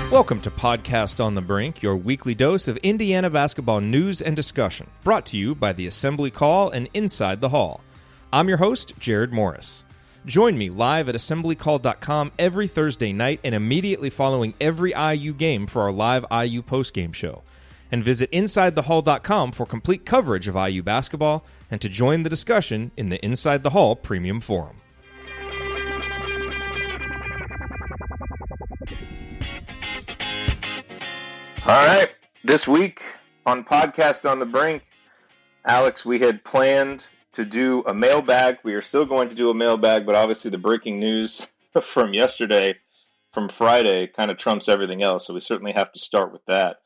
Welcome to Podcast on the Brink, your weekly dose of Indiana basketball news and discussion, brought to you by the Assembly Call and Inside the Hall. I'm your host, Jerod Morris. Join me live at assemblycall.com every Thursday night and immediately following every IU game for our live IU postgame show. And visit InsideTheHall.com for complete coverage of IU basketball and to join the discussion in the Inside the Hall Premium Forum. All right, this week on Podcast on the Brink, Alex, we had planned to do a mailbag. We are still going to do a mailbag, but obviously the breaking news from yesterday, from Friday, kind of trumps everything else, so we certainly have to start with that.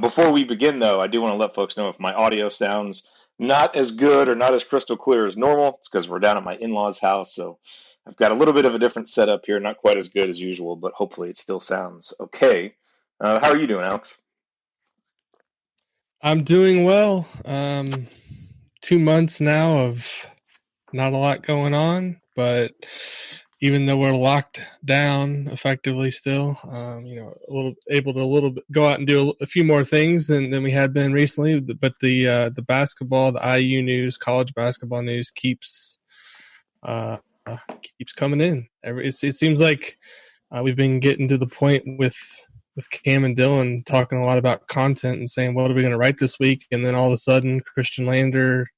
Before we begin, though, I do want to let folks know if my audio sounds not as good or not as crystal clear as normal, it's because we're down at my in-laws' house, so I've got a little bit of a different setup here, not quite as good as usual, but hopefully it still sounds okay. How are you doing, Alex? I'm doing well. 2 months now of not a lot going on, but even though we're locked down effectively still, able to go out and do a few more things than we had been recently. But the basketball, the IU news, college basketball news keeps coming in. It seems like we've been getting to the point with Cam and Dylan talking a lot about content and saying, what are we going to write this week? And then all of a sudden, Khristian Lander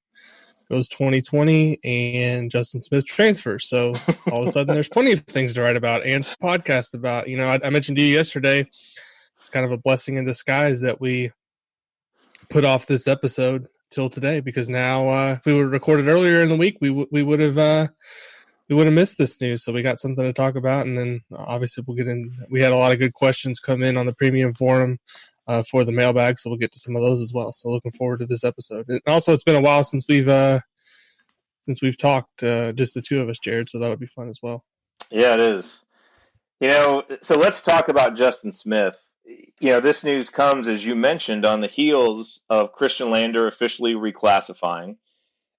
goes 2020 and Justin Smith transfers. So all of a sudden, there's plenty of things to write about and podcast about. You know, I mentioned to you yesterday, it's kind of a blessing in disguise that we put off this episode till today, because now if we were recorded earlier in the week, we would have missed this news. So we got something to talk about, and then obviously we'll get in. We had a lot of good questions come in on the premium forum for the mailbag, so we'll get to some of those as well. So looking forward to this episode. And also, it's been a while since we've talked, just the two of us, Jerod. So that'll be fun as well. Yeah, it is. You know, so let's talk about Justin Smith. You know, this news comes, as you mentioned, on the heels of Khristian Lander officially reclassifying.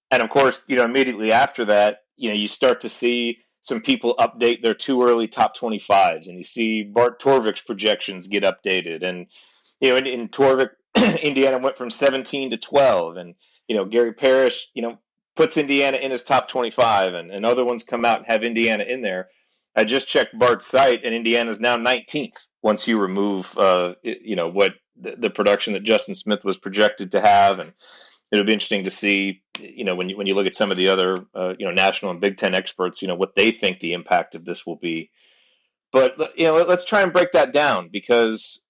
And of course, you know, immediately after that, you know, you start to see some people update their too early top 25s, and you see Bart Torvik's projections get updated. And, you know, in Torvik, Indiana went from 17 to 12. And, you know, Gary Parrish, you know, puts Indiana in his top 25, and other ones come out and have Indiana in there. I just checked Bart's site, and Indiana's now 19th once you remove, you know, what the production that Justin Smith was projected to have. And it'll be interesting to see, you know, when you look at some of the other, you know, national and Big Ten experts, you know, what they think the impact of this will be. But, you know, let's try and break that down, because,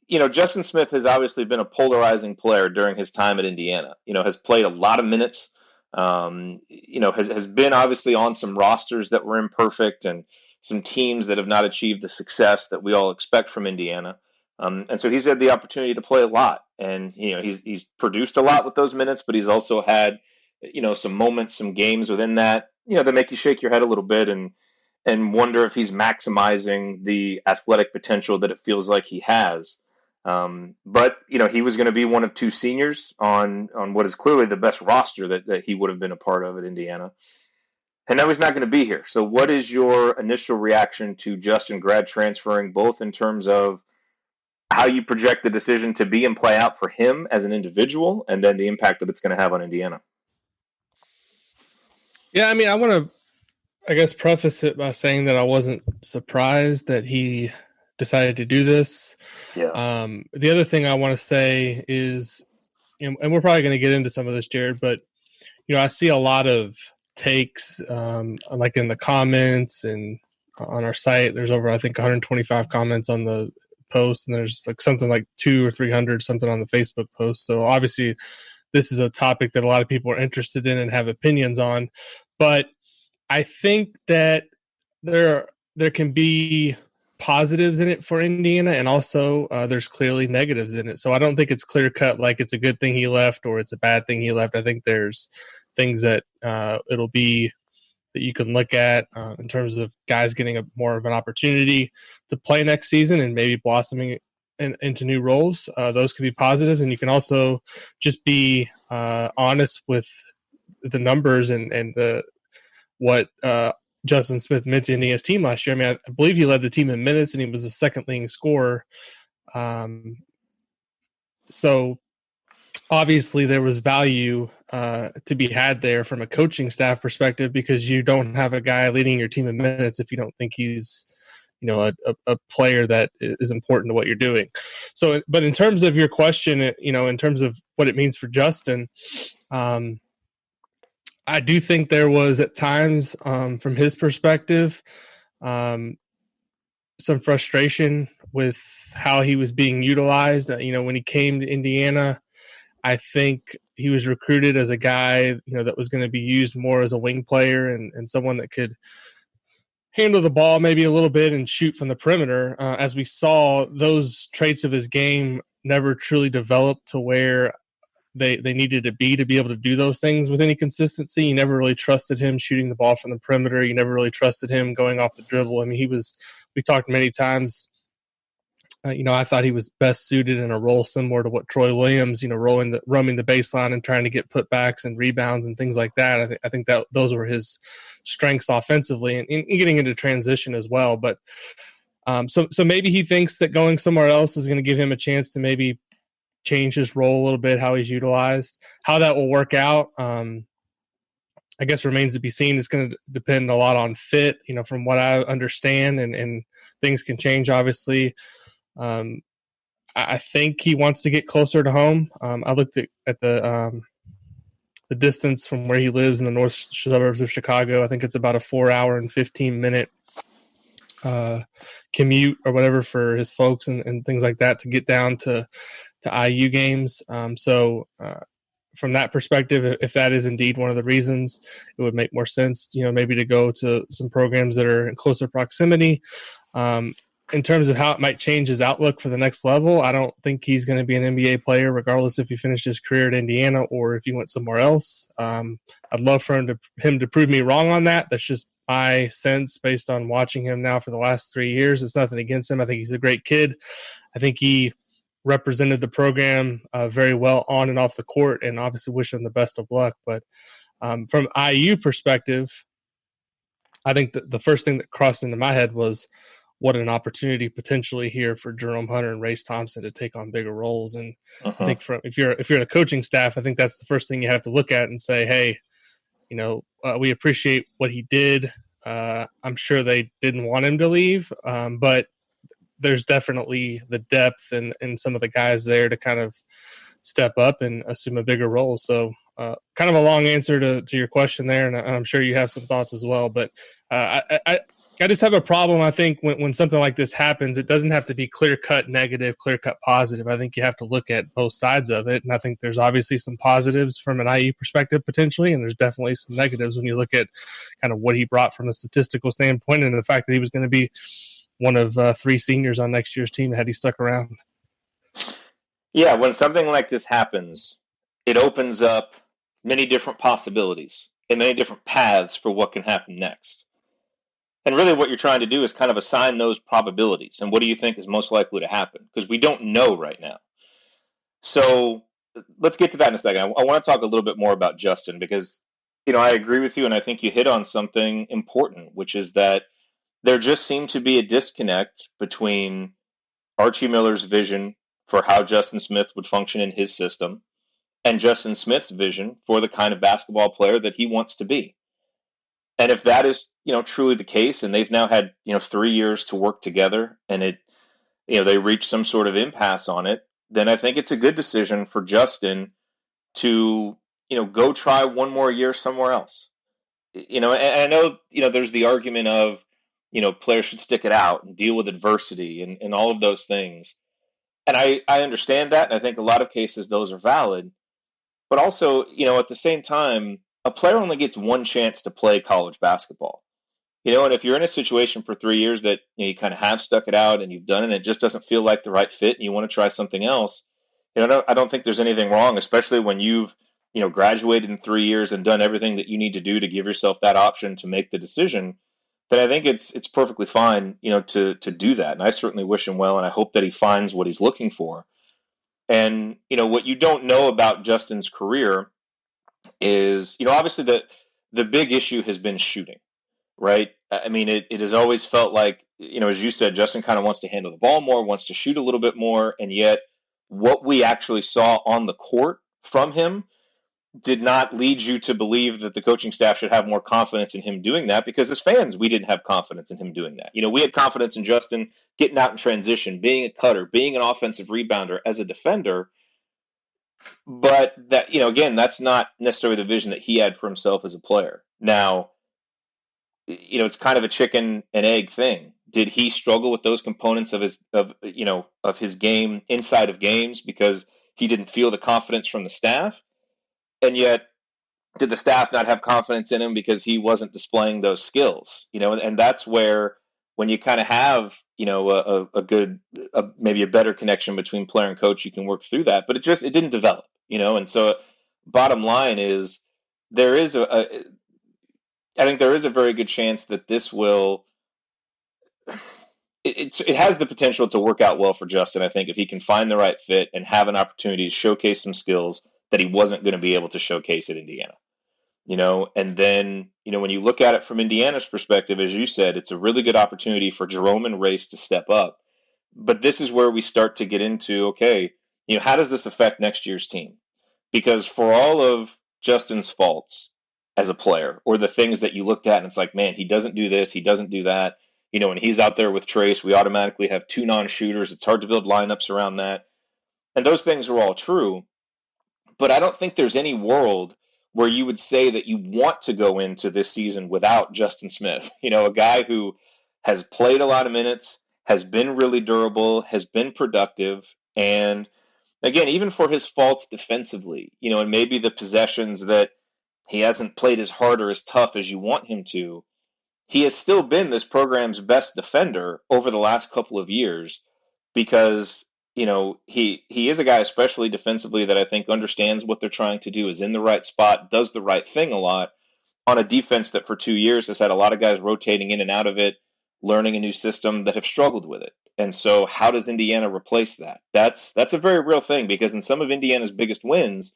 you know, Justin Smith has obviously been a polarizing player during his time at Indiana. You know, has played a lot of minutes, you know, has been obviously on some rosters that were imperfect and some teams that have not achieved the success that we all expect from Indiana. And so he's had the opportunity to play a lot, and, you know, he's produced a lot with those minutes, but he's also had, you know, some moments, some games within that, you know, that make you shake your head a little bit and wonder if he's maximizing the athletic potential that it feels like he has. But, you know, he was going to be one of two seniors on what is clearly the best roster that he would have been a part of at Indiana. And now he's not going to be here. So what is your initial reaction to Justin Grad transferring, both in terms of how you project the decision to be and play out for him as an individual, and then the impact that it's going to have on Indiana? Yeah, I mean, I want to, I guess, preface it by saying that I wasn't surprised that he decided to do this. Yeah. The other thing I want to say is, and we're probably going to get into some of this, Jerod, but, you know, I see a lot of takes, like in the comments and on our site. There's over, I think, 125 comments on the post, and there's like something like 200 or 300 something on the Facebook post. So obviously this is a topic that a lot of people are interested in and have opinions on, but I think that there can be positives in it for Indiana, and also there's clearly negatives in it. So I don't think it's clear cut like it's a good thing he left or it's a bad thing he left. I think there's things that it'll be that you can look at in terms of guys getting more of an opportunity to play next season and maybe blossoming into new roles. Those could be positives, and you can also just be honest with the numbers and what Justin Smith meant to Indiana's team last year. I mean, I believe he led the team in minutes, and he was the second leading scorer. So obviously there was value to be had there from a coaching staff perspective, because you don't have a guy leading your team in minutes if you don't think he's, a player that is important to what you're doing. So, but in terms of your question, in terms of what it means for Justin, I do think there was at times, from his perspective, some frustration with how he was being utilized. When he came to Indiana, I think he was recruited as a guy, that was going to be used more as a wing player and someone that could handle the ball maybe a little bit and shoot from the perimeter. As we saw, those traits of his game never truly developed to where they needed to be able to do those things with any consistency. You never really trusted him shooting the ball from the perimeter. You never really trusted him going off the dribble. I mean, we talked many times, I thought he was best suited in a role similar to what Troy Williams, roaming the baseline and trying to get putbacks and rebounds and things like that. I think that those were his strengths offensively and getting into transition as well. But so maybe he thinks that going somewhere else is going to give him a chance to maybe change his role a little bit, how he's utilized. How that will work out, I guess remains to be seen. It's going to depend a lot on fit, from what I understand, and things can change, obviously. I think he wants to get closer to home. I looked at the distance from where he lives in the north suburbs of Chicago. I think it's about a 4 hour and 15-minute commute or whatever for his folks and things like that to get down to IU games. So from that perspective, if that is indeed one of the reasons, it would make more sense, maybe to go to some programs that are in closer proximity. In terms of how it might change his outlook for the next level, I don't think he's going to be an NBA player, regardless if he finished his career at Indiana or if he went somewhere else. I'd love for him to prove me wrong on that. That's just my sense based on watching him now for the last 3 years. It's nothing against him. I think he's a great kid. I think he represented the program very well on and off the court, and obviously wish him the best of luck. But from IU perspective, I think the first thing that crossed into my head was what an opportunity potentially here for Jerome Hunter and Race Thompson to take on bigger roles. And I think if you're the coaching staff, I think that's the first thing you have to look at and say, hey, we appreciate what he did. I'm sure they didn't want him to leave, but there's definitely the depth and some of the guys there to kind of step up and assume a bigger role. So kind of a long answer to your question there, and I'm sure you have some thoughts as well. But I just have a problem, I think, when something like this happens. It doesn't have to be clear-cut negative, clear-cut positive. I think you have to look at both sides of it, and I think there's obviously some positives from an IU perspective potentially, and there's definitely some negatives when you look at kind of what he brought from a statistical standpoint and the fact that he was going to be one of 3 seniors on next year's team had he stuck around. Yeah, when something like this happens, it opens up many different possibilities and many different paths for what can happen next. And really what you're trying to do is kind of assign those probabilities. And what do you think is most likely to happen? Because we don't know right now. So let's get to that in a second. I want to talk a little bit more about Justin because, I agree with you, and I think you hit on something important, which is that there just seemed to be a disconnect between Archie Miller's vision for how Justin Smith would function in his system and Justin Smith's vision for the kind of basketball player that he wants to be. And if that is, truly the case, and they've now had, 3 years to work together, and they reached some sort of impasse on it, then I think it's a good decision for Justin to, go try one more year somewhere else. And I know, there's the argument of, players should stick it out and deal with adversity and all of those things. And I understand that, and I think a lot of cases those are valid. But also, at the same time, a player only gets one chance to play college basketball. And if you're in a situation for 3 years that you kind of have stuck it out and you've done it and it just doesn't feel like the right fit and you want to try something else, I don't think there's anything wrong, especially when you've, graduated in 3 years and done everything that you need to do to give yourself that option to make the decision. Then I think it's perfectly fine, to do that. And I certainly wish him well, and I hope that he finds what he's looking for. And, what you don't know about Justin's career is, obviously the big issue has been shooting. right? I mean, it has always felt like, as you said, Justin kind of wants to handle the ball more, wants to shoot a little bit more, and yet what we actually saw on the court from him did not lead you to believe that the coaching staff should have more confidence in him doing that, because as fans, we didn't have confidence in him doing that. We had confidence in Justin getting out in transition, being a cutter, being an offensive rebounder as a defender. But that, again, that's not necessarily the vision that he had for himself as a player. Now, it's kind of a chicken and egg thing. Did he struggle with those components of his game inside of games because he didn't feel the confidence from the staff? And yet, did the staff not have confidence in him because he wasn't displaying those skills? And that's where, when you kind of have, a good, maybe a better connection between player and coach, you can work through that. But it didn't develop, and so bottom line is, there is I think there is a very good chance that this will, it has the potential to work out well for Justin, I think, if he can find the right fit and have an opportunity to showcase some skills that he wasn't going to be able to showcase at Indiana. And then, when you look at it from Indiana's perspective, as you said, it's a really good opportunity for Jerome and Race to step up. But this is where we start to get into, okay, how does this affect next year's team? Because for all of Justin's faults as a player, or the things that you looked at and it's like, man, he doesn't do this, he doesn't do that. When he's out there with Trace, we automatically have two non-shooters. It's hard to build lineups around that. And those things are all true. But I don't think there's any world where you would say that you want to go into this season without Justin Smith. A guy who has played a lot of minutes, has been really durable, has been productive, and again, even for his faults defensively, and maybe the possessions that he hasn't played as hard or as tough as you want him to, he has still been this program's best defender over the last couple of years, because he is a guy, especially defensively, that I think understands what they're trying to do, is in the right spot, does the right thing a lot on a defense that for 2 years has had a lot of guys rotating in and out of it, learning a new system, that have struggled with it. And so how does Indiana replace that? That's a very real thing, because in some of Indiana's biggest wins,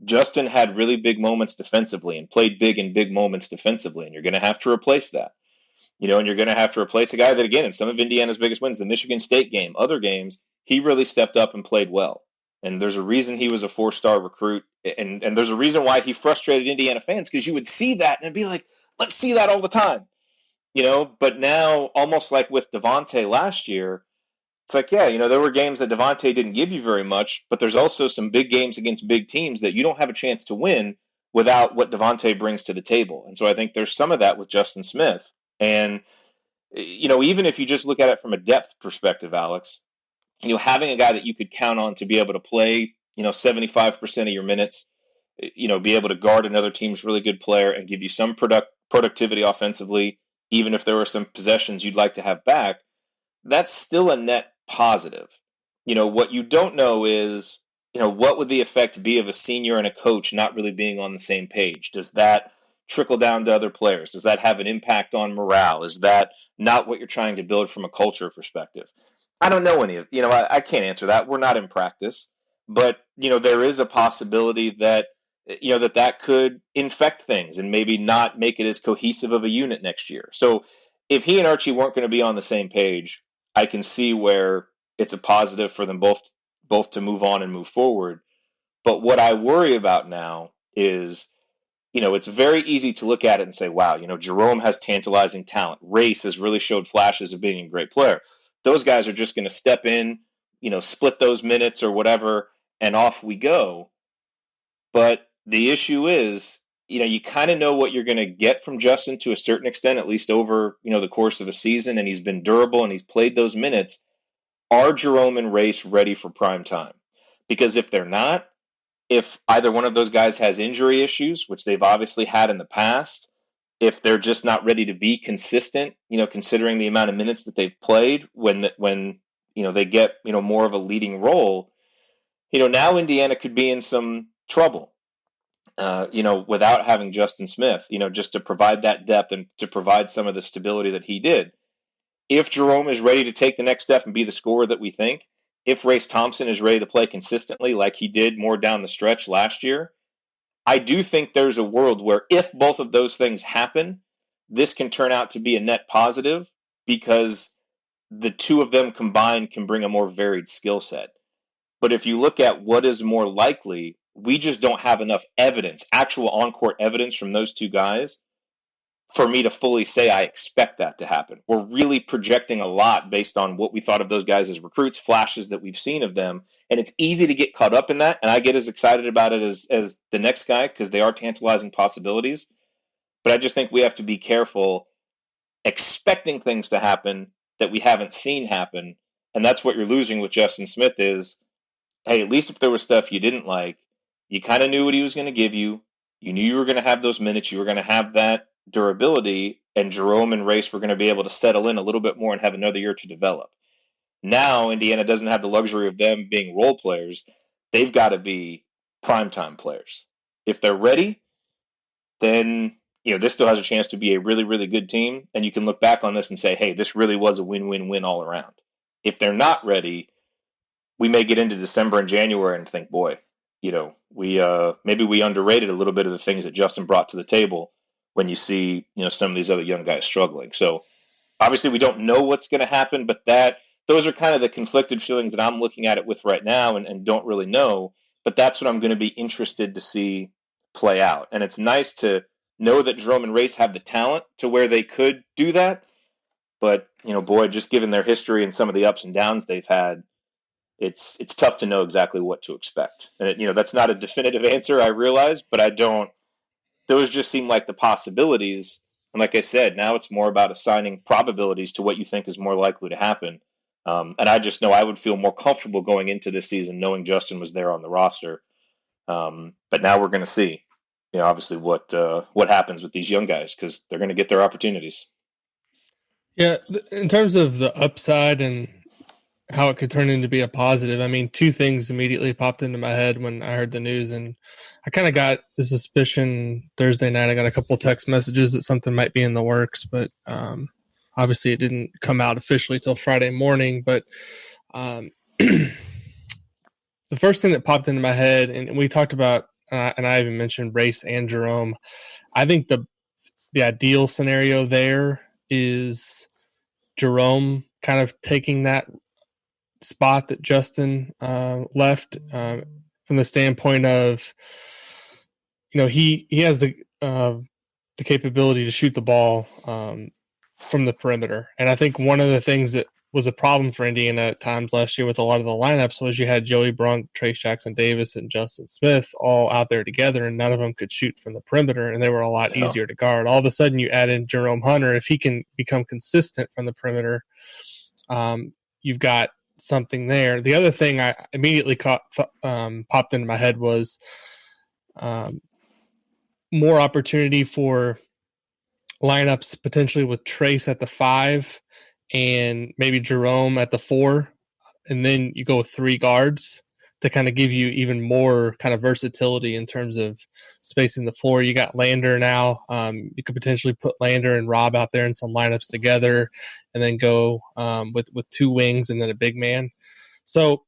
Justin had really big moments defensively and played big in big moments defensively, and you're going to have to replace that. And you're going to have to replace a guy that, again, in some of Indiana's biggest wins, the Michigan State game, other games, he really stepped up and played well. And there's a reason he was a 4-star recruit, and there's a reason why he frustrated Indiana fans, because you would see that and be like, let's see that all the time. But now, almost like with Devontae last year, it's like, yeah, there were games that Devontae didn't give you very much, but there's also some big games against big teams that you don't have a chance to win without what Devontae brings to the table. And so I think there's some of that with Justin Smith. And, even if you just look at it from a depth perspective, Alex, having a guy that you could count on to be able to play, 75% of your minutes, be able to guard another team's really good player and give you some productivity offensively, even if there were some possessions you'd like to have back, that's still a net positive. What you don't know is, what would the effect be of a senior and a coach not really being on the same page? Does that trickle down to other players? Does that have an impact on morale? Is that not what you're trying to build from a culture perspective? I don't know any of, I can't answer that. We're not in practice, but, there is a possibility that, that could infect things and maybe not make it as cohesive of a unit next year. So if he and Archie weren't going to be on the same page, I can see where it's a positive for them both to move on and move forward. But what I worry about now is, it's very easy to look at it and say, wow, Jerome has tantalizing talent. Race has really showed flashes of being a great player. Those guys are just going to step in, split those minutes or whatever, and off we go. But the issue is, you kind of know what you're going to get from Justin to a certain extent, at least over, the course of a season, and he's been durable and he's played those minutes. Are Jerome and Race ready for prime time? Because if they're not, if either one of those guys has injury issues, which they've obviously had in the past, if they're just not ready to be consistent, considering the amount of minutes that they've played when they get, more of a leading role, now Indiana could be in some trouble, without having Justin Smith, just to provide that depth and to provide some of the stability that he did. If Jerome is ready to take the next step and be the scorer that we think, if Race Thompson is ready to play consistently like he did more down the stretch last year, I do think there's a world where if both of those things happen, this can turn out to be a net positive because the two of them combined can bring a more varied skill set. But if you look at what is more likely, we just don't have enough evidence, actual on-court evidence from those two guys, for me to fully say I expect that to happen. We're really projecting a lot based on what we thought of those guys as recruits, flashes that we've seen of them, and it's easy to get caught up in that, and I get as excited about it as the next guy because they are tantalizing possibilities. But I just think we have to be careful expecting things to happen that we haven't seen happen, and that's what you're losing with Justin Smith is, hey, at least if there was stuff you didn't like, you kind of knew what he was going to give you. You knew you were going to have those minutes. You were going to have that durability, and Jerome and Race were going to be able to settle in a little bit more and have another year to develop. Now, Indiana doesn't have the luxury of them being role players. They've got to be primetime players. If they're ready, then this still has a chance to be a really, really good team, and you can look back on this and say, hey, this really was a win-win-win all around. If they're not ready, we may get into December and January and think, boy, we maybe we underrated a little bit of the things that Justin brought to the table when you see, some of these other young guys struggling. So obviously we don't know what's going to happen, but those are kind of the conflicted feelings that I'm looking at it with right now and don't really know. But that's what I'm going to be interested to see play out. And it's nice to know that Jerome and Race have the talent to where they could do that. But, boy, just given their history and some of the ups and downs they've had, it's tough to know exactly what to expect. And, that's not a definitive answer, I realize, but those just seem like the possibilities. And like I said, now it's more about assigning probabilities to what you think is more likely to happen. And I just know I would feel more comfortable going into this season knowing Justin was there on the roster. But now we're going to see, obviously what happens with these young guys because they're going to get their opportunities. Yeah, in terms of the upside and how it could turn into be a positive, I mean, two things immediately popped into my head when I heard the news, and I kind of got the suspicion Thursday night. I got a couple text messages that something might be in the works, but obviously it didn't come out officially till Friday morning. But the first thing that popped into my head, and we talked about, and I even mentioned Race and Jerome, I think the ideal scenario there is Jerome kind of taking that spot that Justin left from the standpoint of, he has the capability to shoot the ball from the perimeter. And I think one of the things that was a problem for Indiana at times last year with a lot of the lineups was you had Joey Brunk, Trace Jackson Davis, and Justin Smith all out there together, and none of them could shoot from the perimeter, and they were a lot easier to guard. All of a sudden, you add in Jerome Hunter. If he can become consistent from the perimeter, you've got something there. The other thing I immediately popped into my head was more opportunity for lineups potentially with Trace at the 5 and maybe Jerome at the 4, and then you go with 3 guards to kind of give you even more kind of versatility in terms of spacing the floor. You got Lander now. You could potentially put Lander and Rob out there in some lineups together and then go with 2 wings and then a big man. So,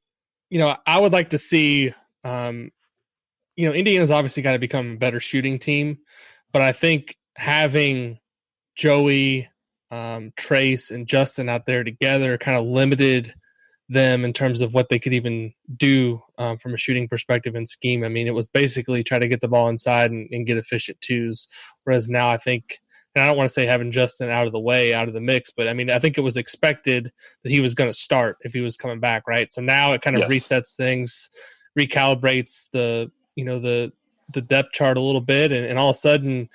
I would like to see, Indiana's obviously got to become a better shooting team, but I think having Joey, Trace, and Justin out there together kind of limited them in terms of what they could even do from a shooting perspective and scheme. I mean, it was basically try to get the ball inside and get efficient 2s, whereas now I think, and I don't want to say having Justin out of the way, out of the mix, but I mean, I think it was expected that he was going to start if he was coming back, right? So now it kind of resets things, recalibrates the depth chart a little bit, and all of a sudden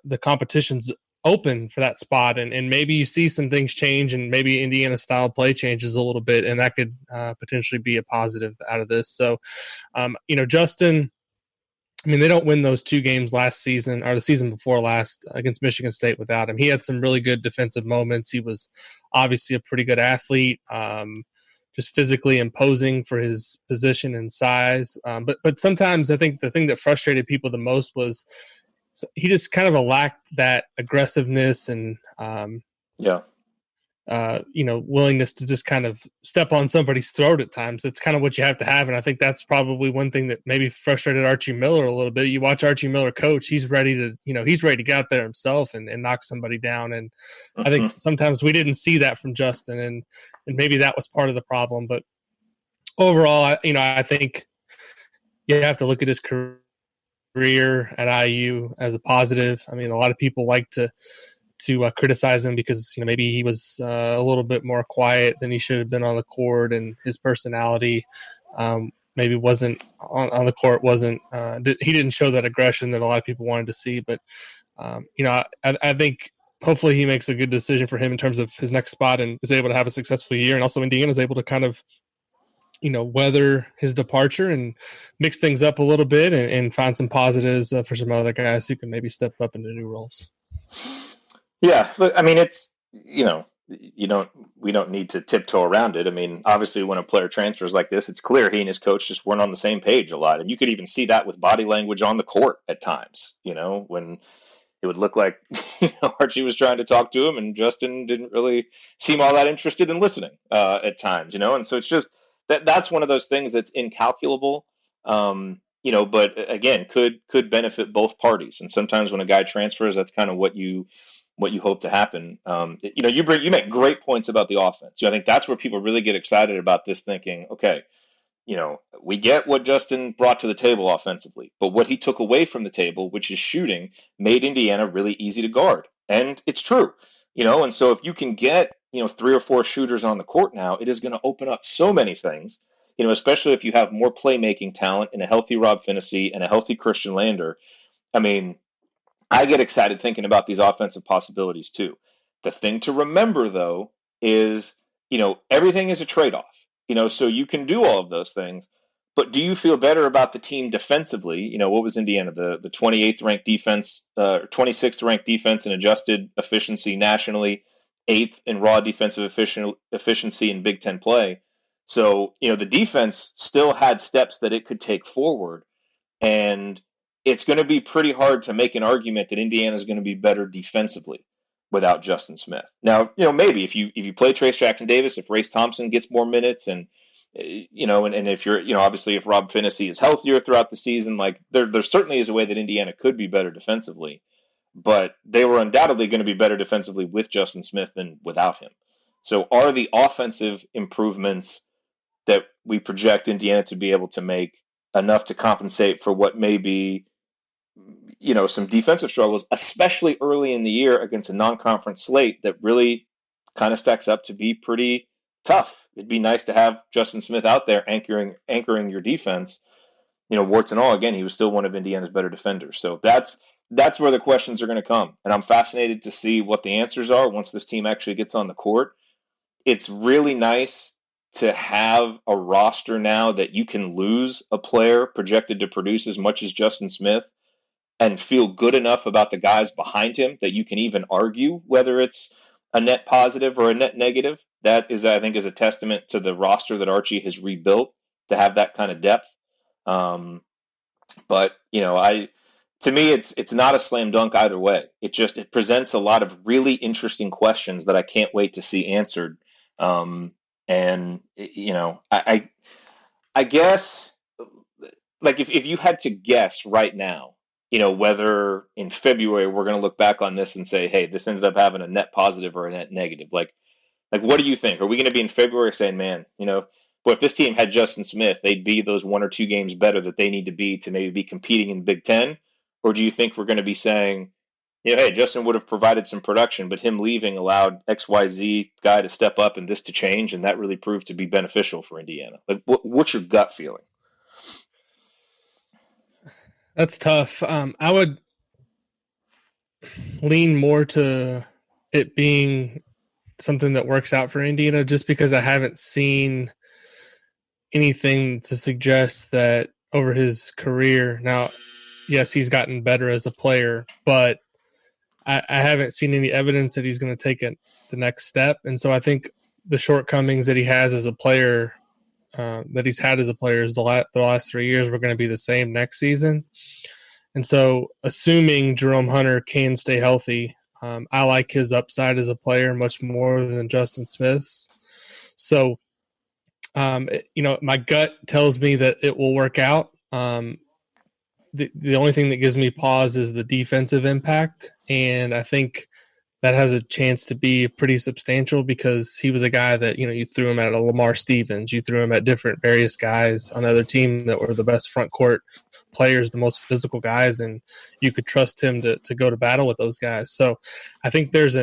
the competition's open for that spot, and maybe you see some things change, and maybe Indiana style play changes a little bit, and that could potentially be a positive out of this. So, Justin, I mean, they don't win those 2 games last season or the season before last against Michigan State without him. He had some really good defensive moments. He was obviously a pretty good athlete, just physically imposing for his position and size. But sometimes I think the thing that frustrated people the most was he just kind of lacked that aggressiveness and willingness to just kind of step on somebody's throat at times. It's kind of what you have to have. And I think that's probably one thing that maybe frustrated Archie Miller a little bit. You watch Archie Miller coach, he's ready to get out there himself and knock somebody down. And I think sometimes we didn't see that from Justin, and maybe that was part of the problem. But overall, I think you have to look at his career at IU as a positive. I mean, a lot of people like to criticize him because maybe he was a little bit more quiet than he should have been on the court, and his personality maybe wasn't on the court. He didn't show that aggression that a lot of people wanted to see. But I think hopefully he makes a good decision for him in terms of his next spot and is able to have a successful year. And also Indiana is able to kind of weather his departure and mix things up a little bit and find some positives for some other guys who can maybe step up into new roles. Yeah, look, I mean, it's, we don't need to tiptoe around it. I mean, obviously when a player transfers like this, it's clear he and his coach just weren't on the same page a lot. And you could even see that with body language on the court at times, when it would look like, Archie was trying to talk to him and Justin didn't really seem all that interested in listening at times, and so it's just that's one of those things that's incalculable. But again, could benefit both parties. And sometimes when a guy transfers, that's kind of what you hope to happen. You make great points about the offense. I think that's where people really get excited about this, thinking, okay, we get what Justin brought to the table offensively, but what he took away from the table, which is shooting, made Indiana really easy to guard. And it's true, and so if you can get, 3 or 4 shooters on the court now, it is going to open up so many things, especially if you have more playmaking talent and a healthy Rob Finney and a healthy Khristian Lander. I mean, I get excited thinking about these offensive possibilities too. The thing to remember, though, is, everything is a trade-off. So you can do all of those things, but do you feel better about the team defensively? What was Indiana, the 28th ranked defense, 26th ranked defense in adjusted efficiency nationally, 8th in raw defensive efficiency in Big Ten play. So, the defense still had steps that it could take forward, and it's going to be pretty hard to make an argument that Indiana is going to be better defensively without Justin Smith. Now, maybe if you play Trace Jackson Davis, if Race Thompson gets more minutes, and and if you're, obviously if Rob Finney is healthier throughout the season, like there certainly is a way that Indiana could be better defensively, but they were undoubtedly going to be better defensively with Justin Smith than without him. So are the offensive improvements that we project Indiana to be able to make enough to compensate for what may be, some defensive struggles, especially early in the year against a non-conference slate that really kind of stacks up to be pretty tough? It'd be nice to have Justin Smith out there anchoring your defense. Warts and all, again, he was still one of Indiana's better defenders. So that's where the questions are going to come. And I'm fascinated to see what the answers are once this team actually gets on the court. It's really nice to have a roster now that you can lose a player projected to produce as much as Justin Smith and feel good enough about the guys behind him that you can even argue whether it's a net positive or a net negative. That is, I think, is a testament to the roster that Archie has rebuilt to have that kind of depth. But to me, it's not a slam dunk either way. It presents a lot of really interesting questions that I can't wait to see answered. I guess, like, if you had to guess right now, whether in February we're going to look back on this and say, hey, this ended up having a net positive or a net negative. Like what do you think? Are we going to be in February saying, man, if this team had Justin Smith, they'd be those 1 or 2 games better that they need to be to maybe be competing in Big Ten? Or do you think we're going to be saying, hey, Justin would have provided some production, but him leaving allowed XYZ guy to step up and this to change, and that really proved to be beneficial for Indiana? Like, what's your gut feeling? That's tough. I would lean more to it being something that works out for Indiana, just because I haven't seen anything to suggest that over his career. Now, yes, he's gotten better as a player, but I haven't seen any evidence that he's going to take the next step. And so I think the shortcomings that he has as a player, that he's had as a player, is the last 3 years were going to be the same next season. And so assuming Jerome Hunter can stay healthy, I like his upside as a player much more than Justin Smith's. So, my gut tells me that it will work out. The only thing that gives me pause is the defensive impact, and I think that has a chance to be pretty substantial because he was a guy that, you threw him at a Lamar Stevens, you threw him at different various guys on other team that were the best front court players, the most physical guys, and you could trust him to go to battle with those guys. So I think there's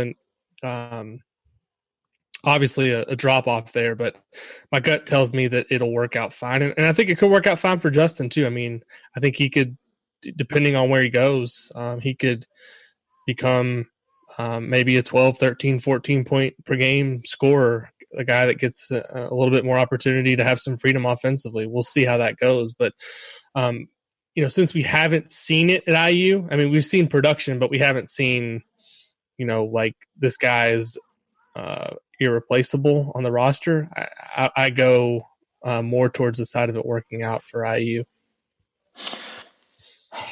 obviously a drop off there, but my gut tells me that it'll work out fine. And I think it could work out fine for Justin too. I mean, I think he could, depending on where he goes, he could become maybe a 12, 13, 14 point per game scorer, a guy that gets a little bit more opportunity to have some freedom offensively. We'll see how that goes. But, since we haven't seen it at IU, I mean, we've seen production, but we haven't seen, like this guy is irreplaceable on the roster. I go more towards the side of it working out for IU.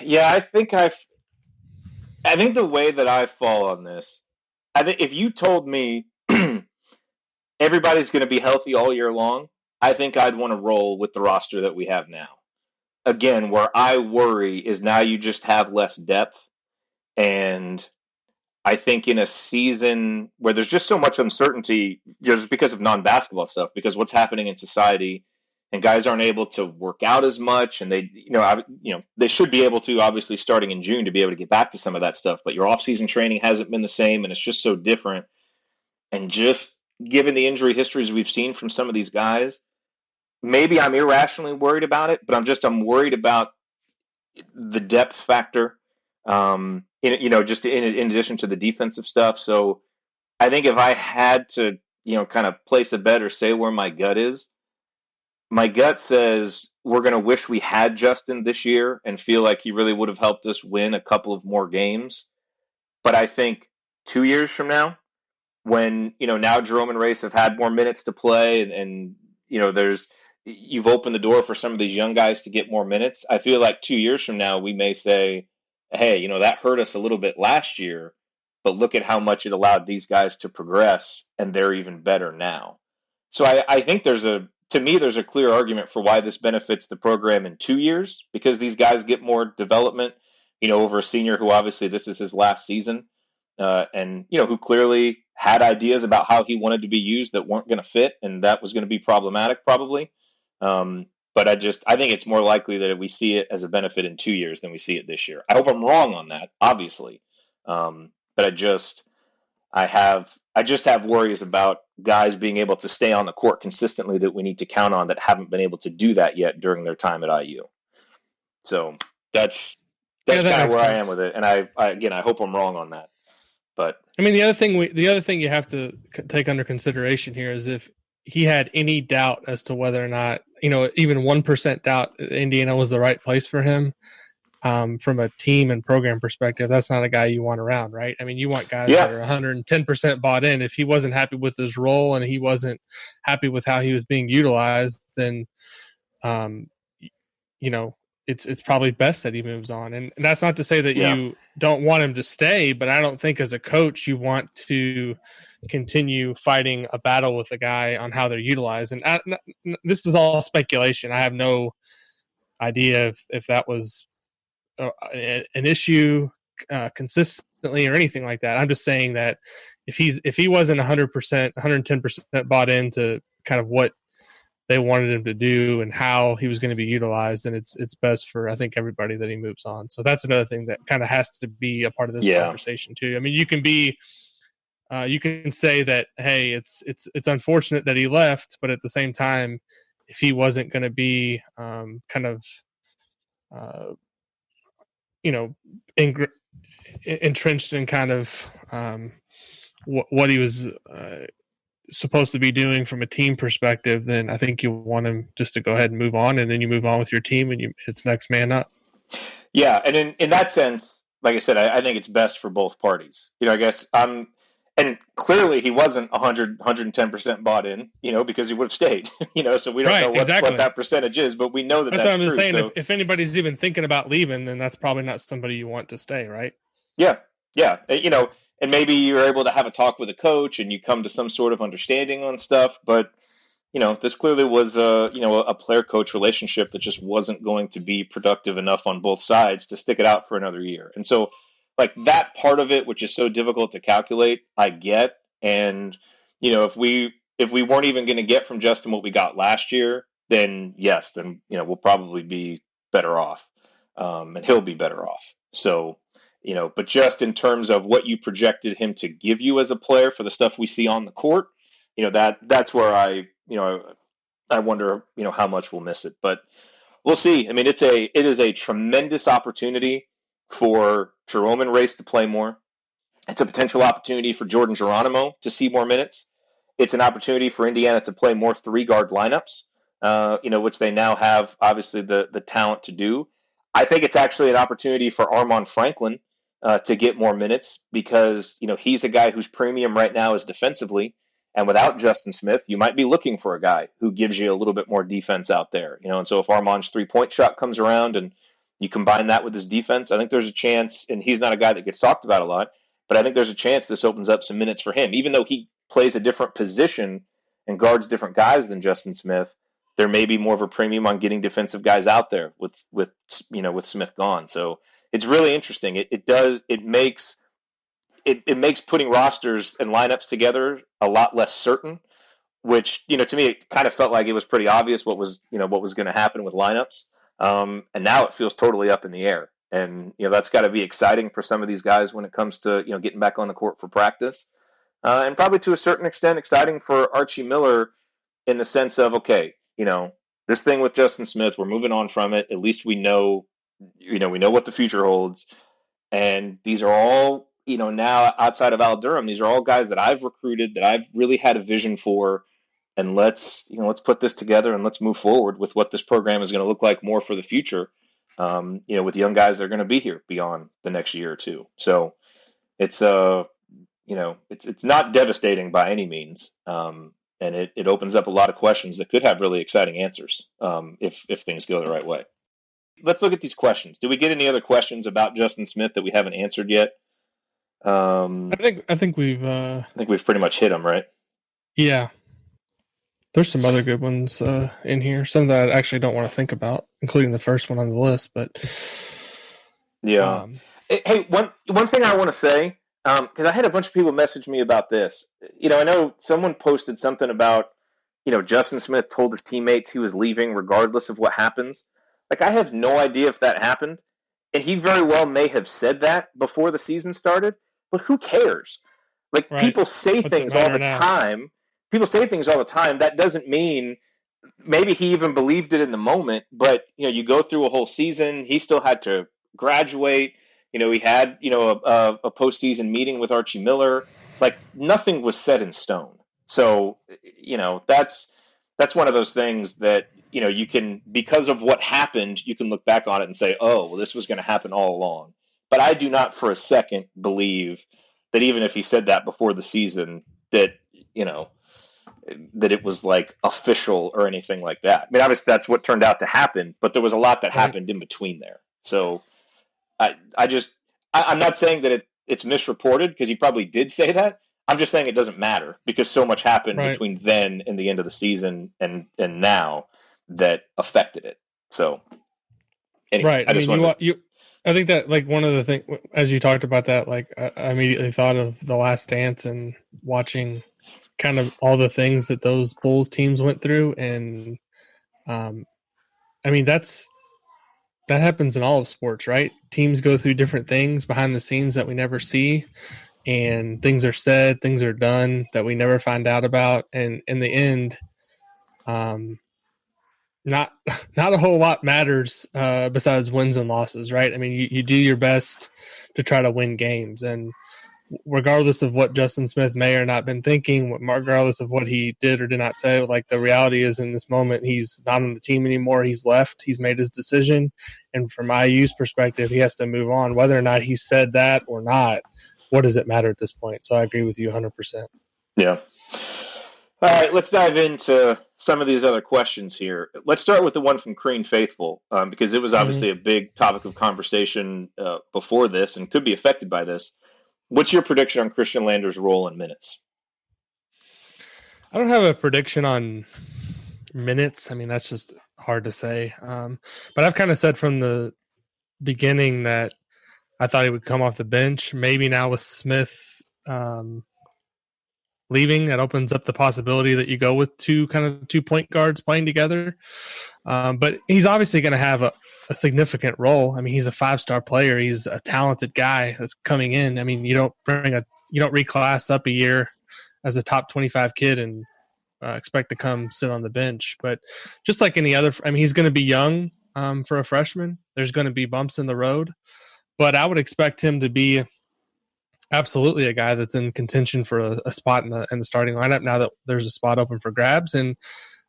Yeah, I think the way that I fall on this, I think if you told me everybody's going to be healthy all year long, I think I'd want to roll with the roster that we have now. Again, where I worry is now you just have less depth, and I think in a season where there's just so much uncertainty just because of non-basketball stuff, because what's happening in society, and guys aren't able to work out as much, and they should be able to, obviously starting in June, to be able to get back to some of that stuff, but your off-season training hasn't been the same, and it's just so different. And just given the injury histories we've seen from some of these guys, maybe I'm irrationally worried about it, but I'm worried about the depth factor. Just in addition to the defensive stuff. So I think if I had to, kind of place a bet or say where my gut is, my gut says we're going to wish we had Justin this year and feel like he really would have helped us win a couple of more games. But I think 2 years from now, when, now Jerome and Race have had more minutes to play and you've opened the door for some of these young guys to get more minutes. I feel like 2 years from now, we may say, hey, that hurt us a little bit last year, but look at how much it allowed these guys to progress, and they're even better now. So I think there's a clear argument for why this benefits the program in 2 years, because these guys get more development, over a senior who obviously this is his last season, and, who clearly had ideas about how he wanted to be used that weren't going to fit, and that was going to be problematic probably. But I think it's more likely that we see it as a benefit in 2 years than we see it this year. I hope I'm wrong on that, obviously. But I just have worries about guys being able to stay on the court consistently that we need to count on that haven't been able to do that yet during their time at IU. So that's kind of where I am with it. And I hope I'm wrong on that. But I mean, the other thing you have to take under consideration here is if he had any doubt as to whether or not, even 1% doubt Indiana was the right place for him, from a team and program perspective, that's not a guy you want around, right? I mean, you want guys that are 110% bought in. If he wasn't happy with his role and he wasn't happy with how he was being utilized, then, it's probably best that he moves on. And that's not to say that you don't want him to stay, but I don't think as a coach you want to continue fighting a battle with a guy on how they're utilized. And this is all speculation. I have no idea if that was an issue consistently or anything like that. I'm just saying that if he wasn't 100%, 110% bought into kind of what they wanted him to do and how he was going to be utilized, then it's best for, I think, everybody that he moves on. So that's another thing that kind of has to be a part of this conversation too. I mean, you can say that, hey, it's unfortunate that he left, but at the same time, if he wasn't going to be entrenched in kind of what he was supposed to be doing from a team perspective, then I think you want him just to go ahead and move on, and then you move on with your team and it's next man up. Yeah, and in that sense, like I said, I think it's best for both parties. I guess and clearly he wasn't 110% bought in, because he would have stayed, so we don't know what that percentage is, but we know that's what I'm true. Saying. So, if anybody's even thinking about leaving, then that's probably not somebody you want to stay, right? Yeah. and maybe you're able to have a talk with a coach and you come to some sort of understanding on stuff. But this clearly was a player coach relationship that just wasn't going to be productive enough on both sides to stick it out for another year. And so, like, that part of it, which is so difficult to calculate, I get. And if we weren't even going to get from Justin what we got last year, then yes, then we'll probably be better off, and he'll be better off. So. But just in terms of what you projected him to give you as a player for the stuff we see on the court, that's where I wonder, how much we'll miss it. But we'll see. I mean, it is a tremendous opportunity for Jerome and Race to play more. It's a potential opportunity for Jordan Geronimo to see more minutes. It's an opportunity for Indiana to play more three-guard lineups, which they now have, obviously, the talent to do. I think it's actually an opportunity for Armand Franklin to get more minutes because, he's a guy whose premium right now is defensively. And without Justin Smith, you might be looking for a guy who gives you a little bit more defense out there. And so if Armand's three-point shot comes around and you combine that with his defense, I think there's a chance, and he's not a guy that gets talked about a lot, but I think there's a chance this opens up some minutes for him. Even though he plays a different position and guards different guys than Justin Smith, there may be more of a premium on getting defensive guys out there with Smith gone. So it's really interesting. It makes putting rosters and lineups together a lot less certain, which, to me, it kind of felt like it was pretty obvious what was going to happen with lineups. And now it feels totally up in the air. And, that's got to be exciting for some of these guys when it comes to, getting back on the court for practice. And probably to a certain extent exciting for Archie Miller in the sense of, okay, this thing with Justin Smith, we're moving on from it. At least we know what the future holds. And these are all, now outside of Al Durham, these are all guys that I've recruited, that I've really had a vision for. And let's put this together and let's move forward with what this program is going to look like more for the future. With young guys that are going to be here beyond the next year or two. So it's it's not devastating by any means. And it opens up a lot of questions that could have really exciting answers if things go the right way. Let's look at these questions. Did we get any other questions about Justin Smith that we haven't answered yet? I think we've pretty much hit them, right? Yeah. There's some other good ones in here. Some that I actually don't want to think about, including the first one on the list. But yeah. Hey, one thing I want to say, because I had a bunch of people message me about this. I know someone posted something about, Justin Smith told his teammates he was leaving regardless of what happens. Like, I have no idea if that happened. And he very well may have said that before the season started. But who cares? Like, right. People say things all the time. People say things all the time. That doesn't mean maybe he even believed it in the moment. But, you go through a whole season. He still had to graduate. He had, a postseason meeting with Archie Miller. Like, nothing was set in stone. So, that's one of those things that, you can, because of what happened, you can look back on it and say, oh, well, this was going to happen all along. But I do not for a second believe that even if he said that before the season, that, that it was like official or anything like that. I mean, obviously that's what turned out to happen, but there was a lot that happened in between there. So I'm not saying that it's misreported because he probably did say that. I'm just saying it doesn't matter because so much happened between then and the end of the season and now that affected it. So anyway, right. I think that, like, one of the things, as you talked about that, like, I immediately thought of The Last Dance and watching kind of all the things that those Bulls teams went through. And, I mean, that happens in all of sports, right? Teams go through different things behind the scenes that we never see, and things are said, things are done that we never find out about. And in the end, not a whole lot matters besides wins and losses, right? I mean, you do your best to try to win games, and regardless of what Justin Smith may or not been thinking, regardless of what he did or did not say, like, the reality is in this moment, he's not on the team anymore. He's left. He's made his decision. And from IU's perspective, he has to move on. Whether or not he said that or not, what does it matter at this point? So I agree with you 100%. Yeah. All right, let's dive into some of these other questions here. Let's start with the one from Crean Faithful, because it was obviously a big topic of conversation before this and could be affected by this. What's your prediction on Khristian Lander's role in minutes? I don't have a prediction on minutes. I mean, that's just hard to say. But I've kind of said from the beginning that I thought he would come off the bench. Maybe now with Smith leaving, that opens up the possibility that you go with two point guards playing together. But he's obviously going to have a significant role. I mean, he's a 5-star player. He's a talented guy that's coming in. I mean, you don't reclass up a year as a top 25 kid and expect to come sit on the bench. But just like any other, I mean, he's going to be young for a freshman. There's going to be bumps in the road, but I would expect him to be absolutely a guy that's in contention for a spot in the starting lineup now that there's a spot open for grabs. And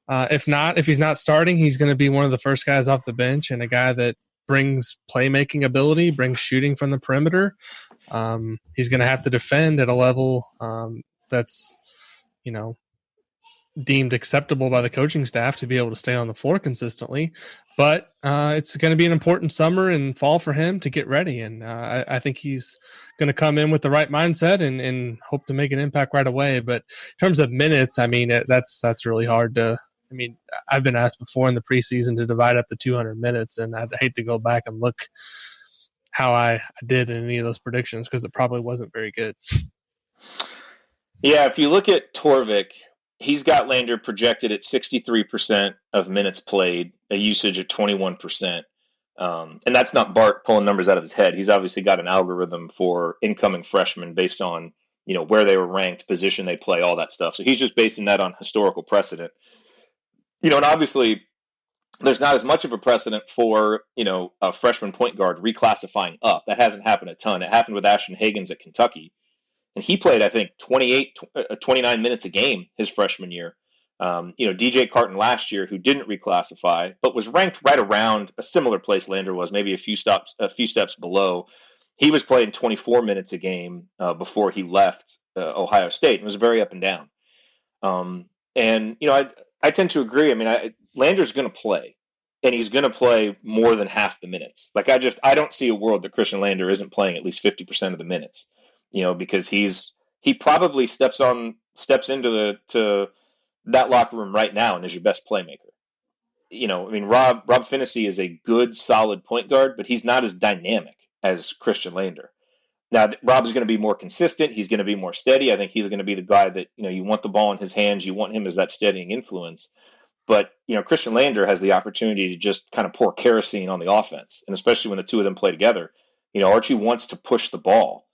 if he's not starting, he's going to be one of the first guys off the bench and a guy that brings playmaking ability, brings shooting from the perimeter. He's going to have to defend at a level that's, deemed acceptable by the coaching staff to be able to stay on the floor consistently. But it's going to be an important summer and fall for him to get ready. And I think he's going to come in with the right mindset and hope to make an impact right away. But in terms of minutes, I mean, that's really hard to – I mean, I've been asked before in the preseason to divide up to 200 minutes, and I'd hate to go back and look how I did in any of those predictions because it probably wasn't very good. Yeah, if you look at Torvik, he's got Lander projected at 63% of minutes played, a usage at 21%. And that's not Bart pulling numbers out of his head. He's obviously got an algorithm for incoming freshmen based on, where they were ranked, position they play, all that stuff. So he's just basing that on historical precedent. And obviously there's not as much of a precedent for, a freshman point guard reclassifying up. That hasn't happened a ton. It happened with Ashton Hagans at Kentucky. And he played, I think, 29 minutes a game his freshman year. DJ Carton last year, who didn't reclassify, but was ranked right around a similar place Lander was, maybe a few steps below. He was playing 24 minutes a game before he left Ohio State, and was very up and down. I tend to agree. I mean, Lander's going to play, and he's going to play more than half the minutes. Like I don't see a world that Khristian Lander isn't playing at least 50% of the minutes. Because he probably steps into that locker room right now and is your best playmaker. I mean, Rob Finney is a good, solid point guard, but he's not as dynamic as Khristian Lander. Now, Rob's going to be more consistent. He's going to be more steady. I think he's going to be the guy that, you want the ball in his hands. You want him as that steadying influence. But, Khristian Lander has the opportunity to just kind of pour kerosene on the offense. And especially when the two of them play together, Archie wants to push the ball.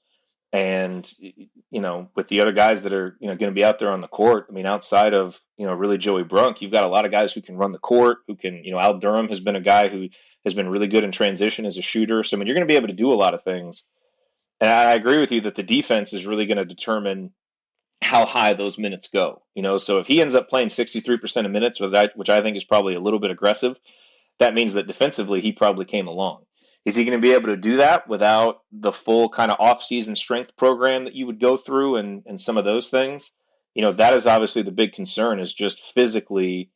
And, with the other guys that are, going to be out there on the court, I mean, outside of, really Joey Brunk, you've got a lot of guys who can run the court, who can, Al Durham has been a guy who has been really good in transition as a shooter. So, I mean, you're going to be able to do a lot of things. And I agree with you that the defense is really going to determine how high those minutes go. So if he ends up playing 63% of minutes, which I think is probably a little bit aggressive, that means that defensively he probably came along. Is he going to be able to do that without the full kind of off-season strength program that you would go through and some of those things? That is obviously the big concern, is just physically,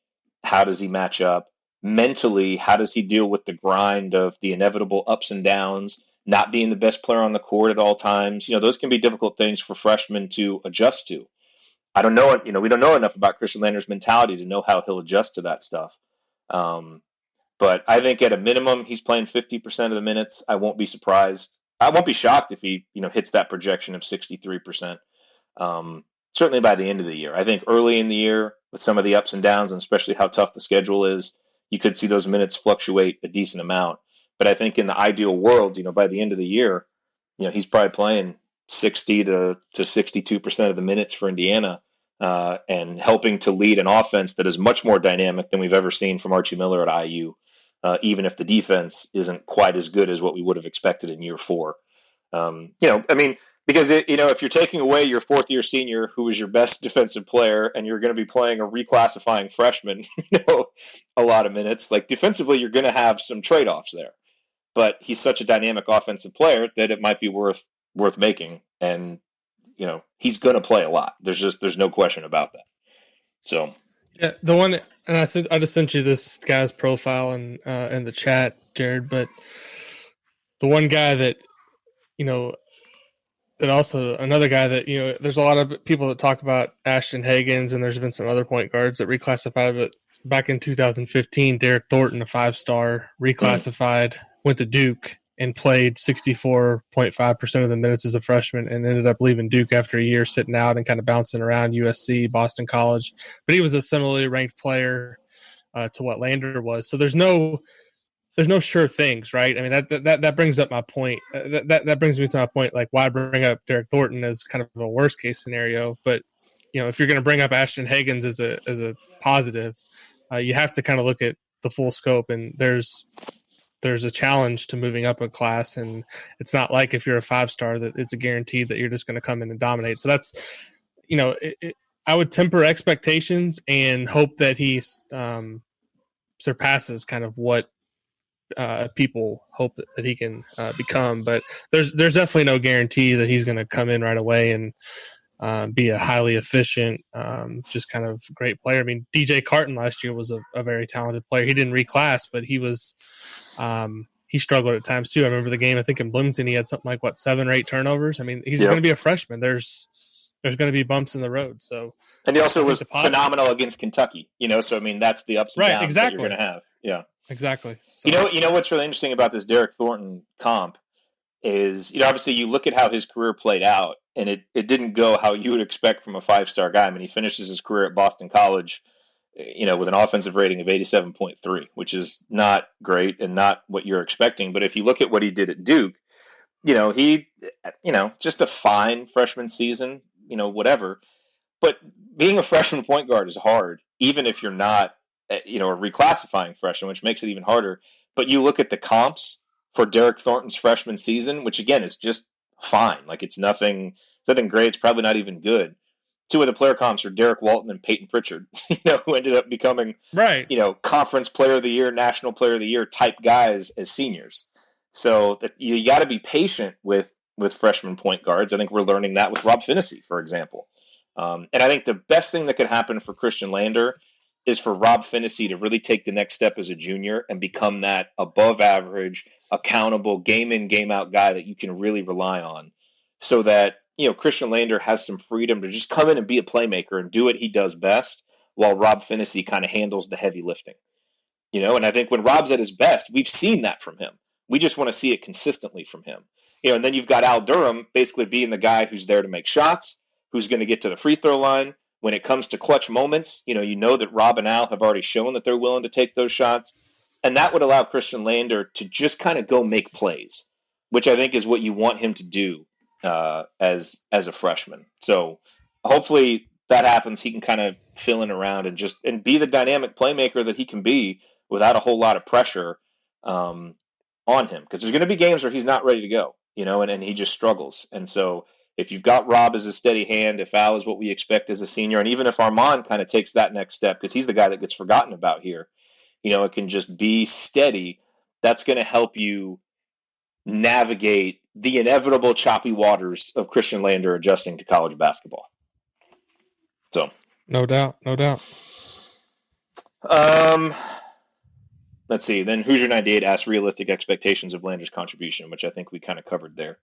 how does he match up? Mentally, how does he deal with the grind of the inevitable ups and downs, not being the best player on the court at all times? Those can be difficult things for freshmen to adjust to. I don't know. We don't know enough about Khristian Lander's mentality to know how he'll adjust to that stuff. But I think at a minimum, he's playing 50% of the minutes. I won't be surprised. I won't be shocked if he, hits that projection of 63%. Certainly by the end of the year. I think early in the year, with some of the ups and downs, and especially how tough the schedule is, you could see those minutes fluctuate a decent amount. But I think in the ideal world, by the end of the year, he's probably playing 60 to 62% of the minutes for Indiana. And helping to lead an offense that is much more dynamic than we've ever seen from Archie Miller at IU. Even if the defense isn't quite as good as what we would have expected in year 4. Because if you're taking away your fourth-year senior who was your best defensive player and you're going to be playing a reclassifying freshman, a lot of minutes, like defensively you're going to have some trade-offs there. But he's such a dynamic offensive player that it might be worth making. And, he's going to play a lot. There's no question about that. So. Yeah, the one, and I just sent you this guy's profile in the chat, Jerod. But the one guy that And also another guy that, there's a lot of people that talk about Ashton Hagans, and there's been some other point guards that reclassified, but back in 2015, Derek Thornton, a 5-star, reclassified, went to Duke and played 64.5% of the minutes as a freshman and ended up leaving Duke after a year sitting out and kind of bouncing around USC, Boston College. But he was a similarly ranked player to what Lander was. So there's no sure things, right? I mean, that brings up my point. That brings me to my point. Like, why bring up Derek Thornton as kind of a worst case scenario? But if you're going to bring up Ashton Hagans as a positive, you have to kind of look at the full scope. And there's a challenge to moving up a class, and it's not like if you're a 5-star that it's a guarantee that you're just going to come in and dominate. So that's I would temper expectations and hope that he surpasses kind of what people hope that he can become, but there's definitely no guarantee that he's going to come in right away and be a highly efficient, just kind of great player. I mean, DJ Carton last year was a very talented player. He didn't reclass, but he was he struggled at times too. I remember the game, I think in Bloomington, he had something like 7 or 8 turnovers. I mean, he's going to be a freshman. There's going to be bumps in the road. So, and he also was phenomenal against Kentucky. So I mean, that's the ups and downs that you're going to have. Yeah. Exactly. So. You know what's really interesting about this Derek Thornton comp is, obviously you look at how his career played out, and it didn't go how you would expect from a 5-star guy. I mean, he finishes his career at Boston College, with an offensive rating of 87.3, which is not great and not what you're expecting. But if you look at what he did at Duke, he, just a fine freshman season, whatever. But being a freshman point guard is hard, even if you're not, a reclassifying freshman, which makes it even harder. But you look at the comps for Derek Thornton's freshman season, which again is just fine. Like it's nothing great. It's probably not even good. 2 of the player comps are Derek Walton and Peyton Pritchard, who ended up becoming, conference player of the year, national player of the year type guys as seniors. So you got to be patient with freshman point guards. I think we're learning that with Rob Finney, for example. And I think the best thing that could happen for Khristian Lander is for Rob Finney to really take the next step as a junior and become that above average, accountable, game in, game out guy that you can really rely on, so that, Khristian Lander has some freedom to just come in and be a playmaker and do what he does best, while Rob Finney kind of handles the heavy lifting. And I think when Rob's at his best, we've seen that from him. We just want to see it consistently from him. And then you've got Al Durham basically being the guy who's there to make shots, who's going to get to the free throw line. When it comes to clutch moments, that Rob and Al have already shown that they're willing to take those shots. And that would allow Khristian Lander to just kind of go make plays, which I think is what you want him to do as a freshman. So hopefully that happens. He can kind of fill in around and be the dynamic playmaker that he can be without a whole lot of pressure on him. Because there's going to be games where he's not ready to go, and he just struggles. And so if you've got Rob as a steady hand, if Al is what we expect as a senior, and even if Armand kind of takes that next step, because he's the guy that gets forgotten about here, it can just be steady. That's going to help you navigate the inevitable choppy waters of Khristian Lander adjusting to college basketball. So, no doubt. Let's see. Then Hoosier 98 asked realistic expectations of Lander's contribution, which I think we kind of covered there.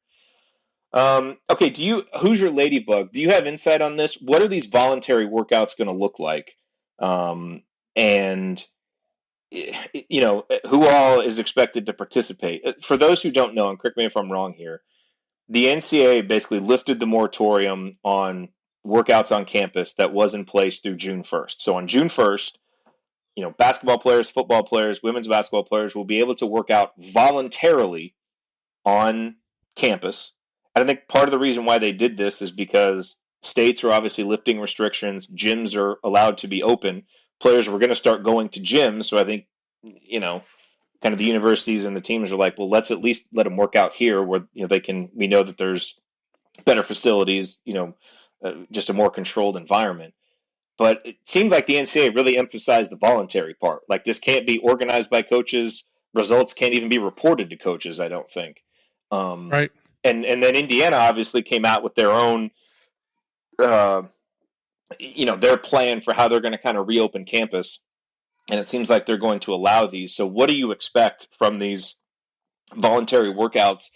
Okay, Hoosier Ladybug, do you have insight on this? What are these voluntary workouts going to look like? And who all is expected to participate? For those who don't know, and correct me if I'm wrong here, the NCAA basically lifted the moratorium on workouts on campus that was in place through June 1st. So on June 1st, basketball players, football players, women's basketball players will be able to work out voluntarily on campus. And I think part of the reason why they did this is because states are obviously lifting restrictions. Gyms are allowed to be open. Players were going to start going to gyms. So I think, kind of the universities and the teams are like, well, let's at least let them work out here where, we know that there's better facilities, just a more controlled environment. But it seemed like the NCAA really emphasized the voluntary part. Like, this can't be organized by coaches. Results can't even be reported to coaches, I don't think. Right. And then Indiana obviously came out with their own, their plan for how they're going to kind of reopen campus. And it seems like they're going to allow these. So what do you expect from these voluntary workouts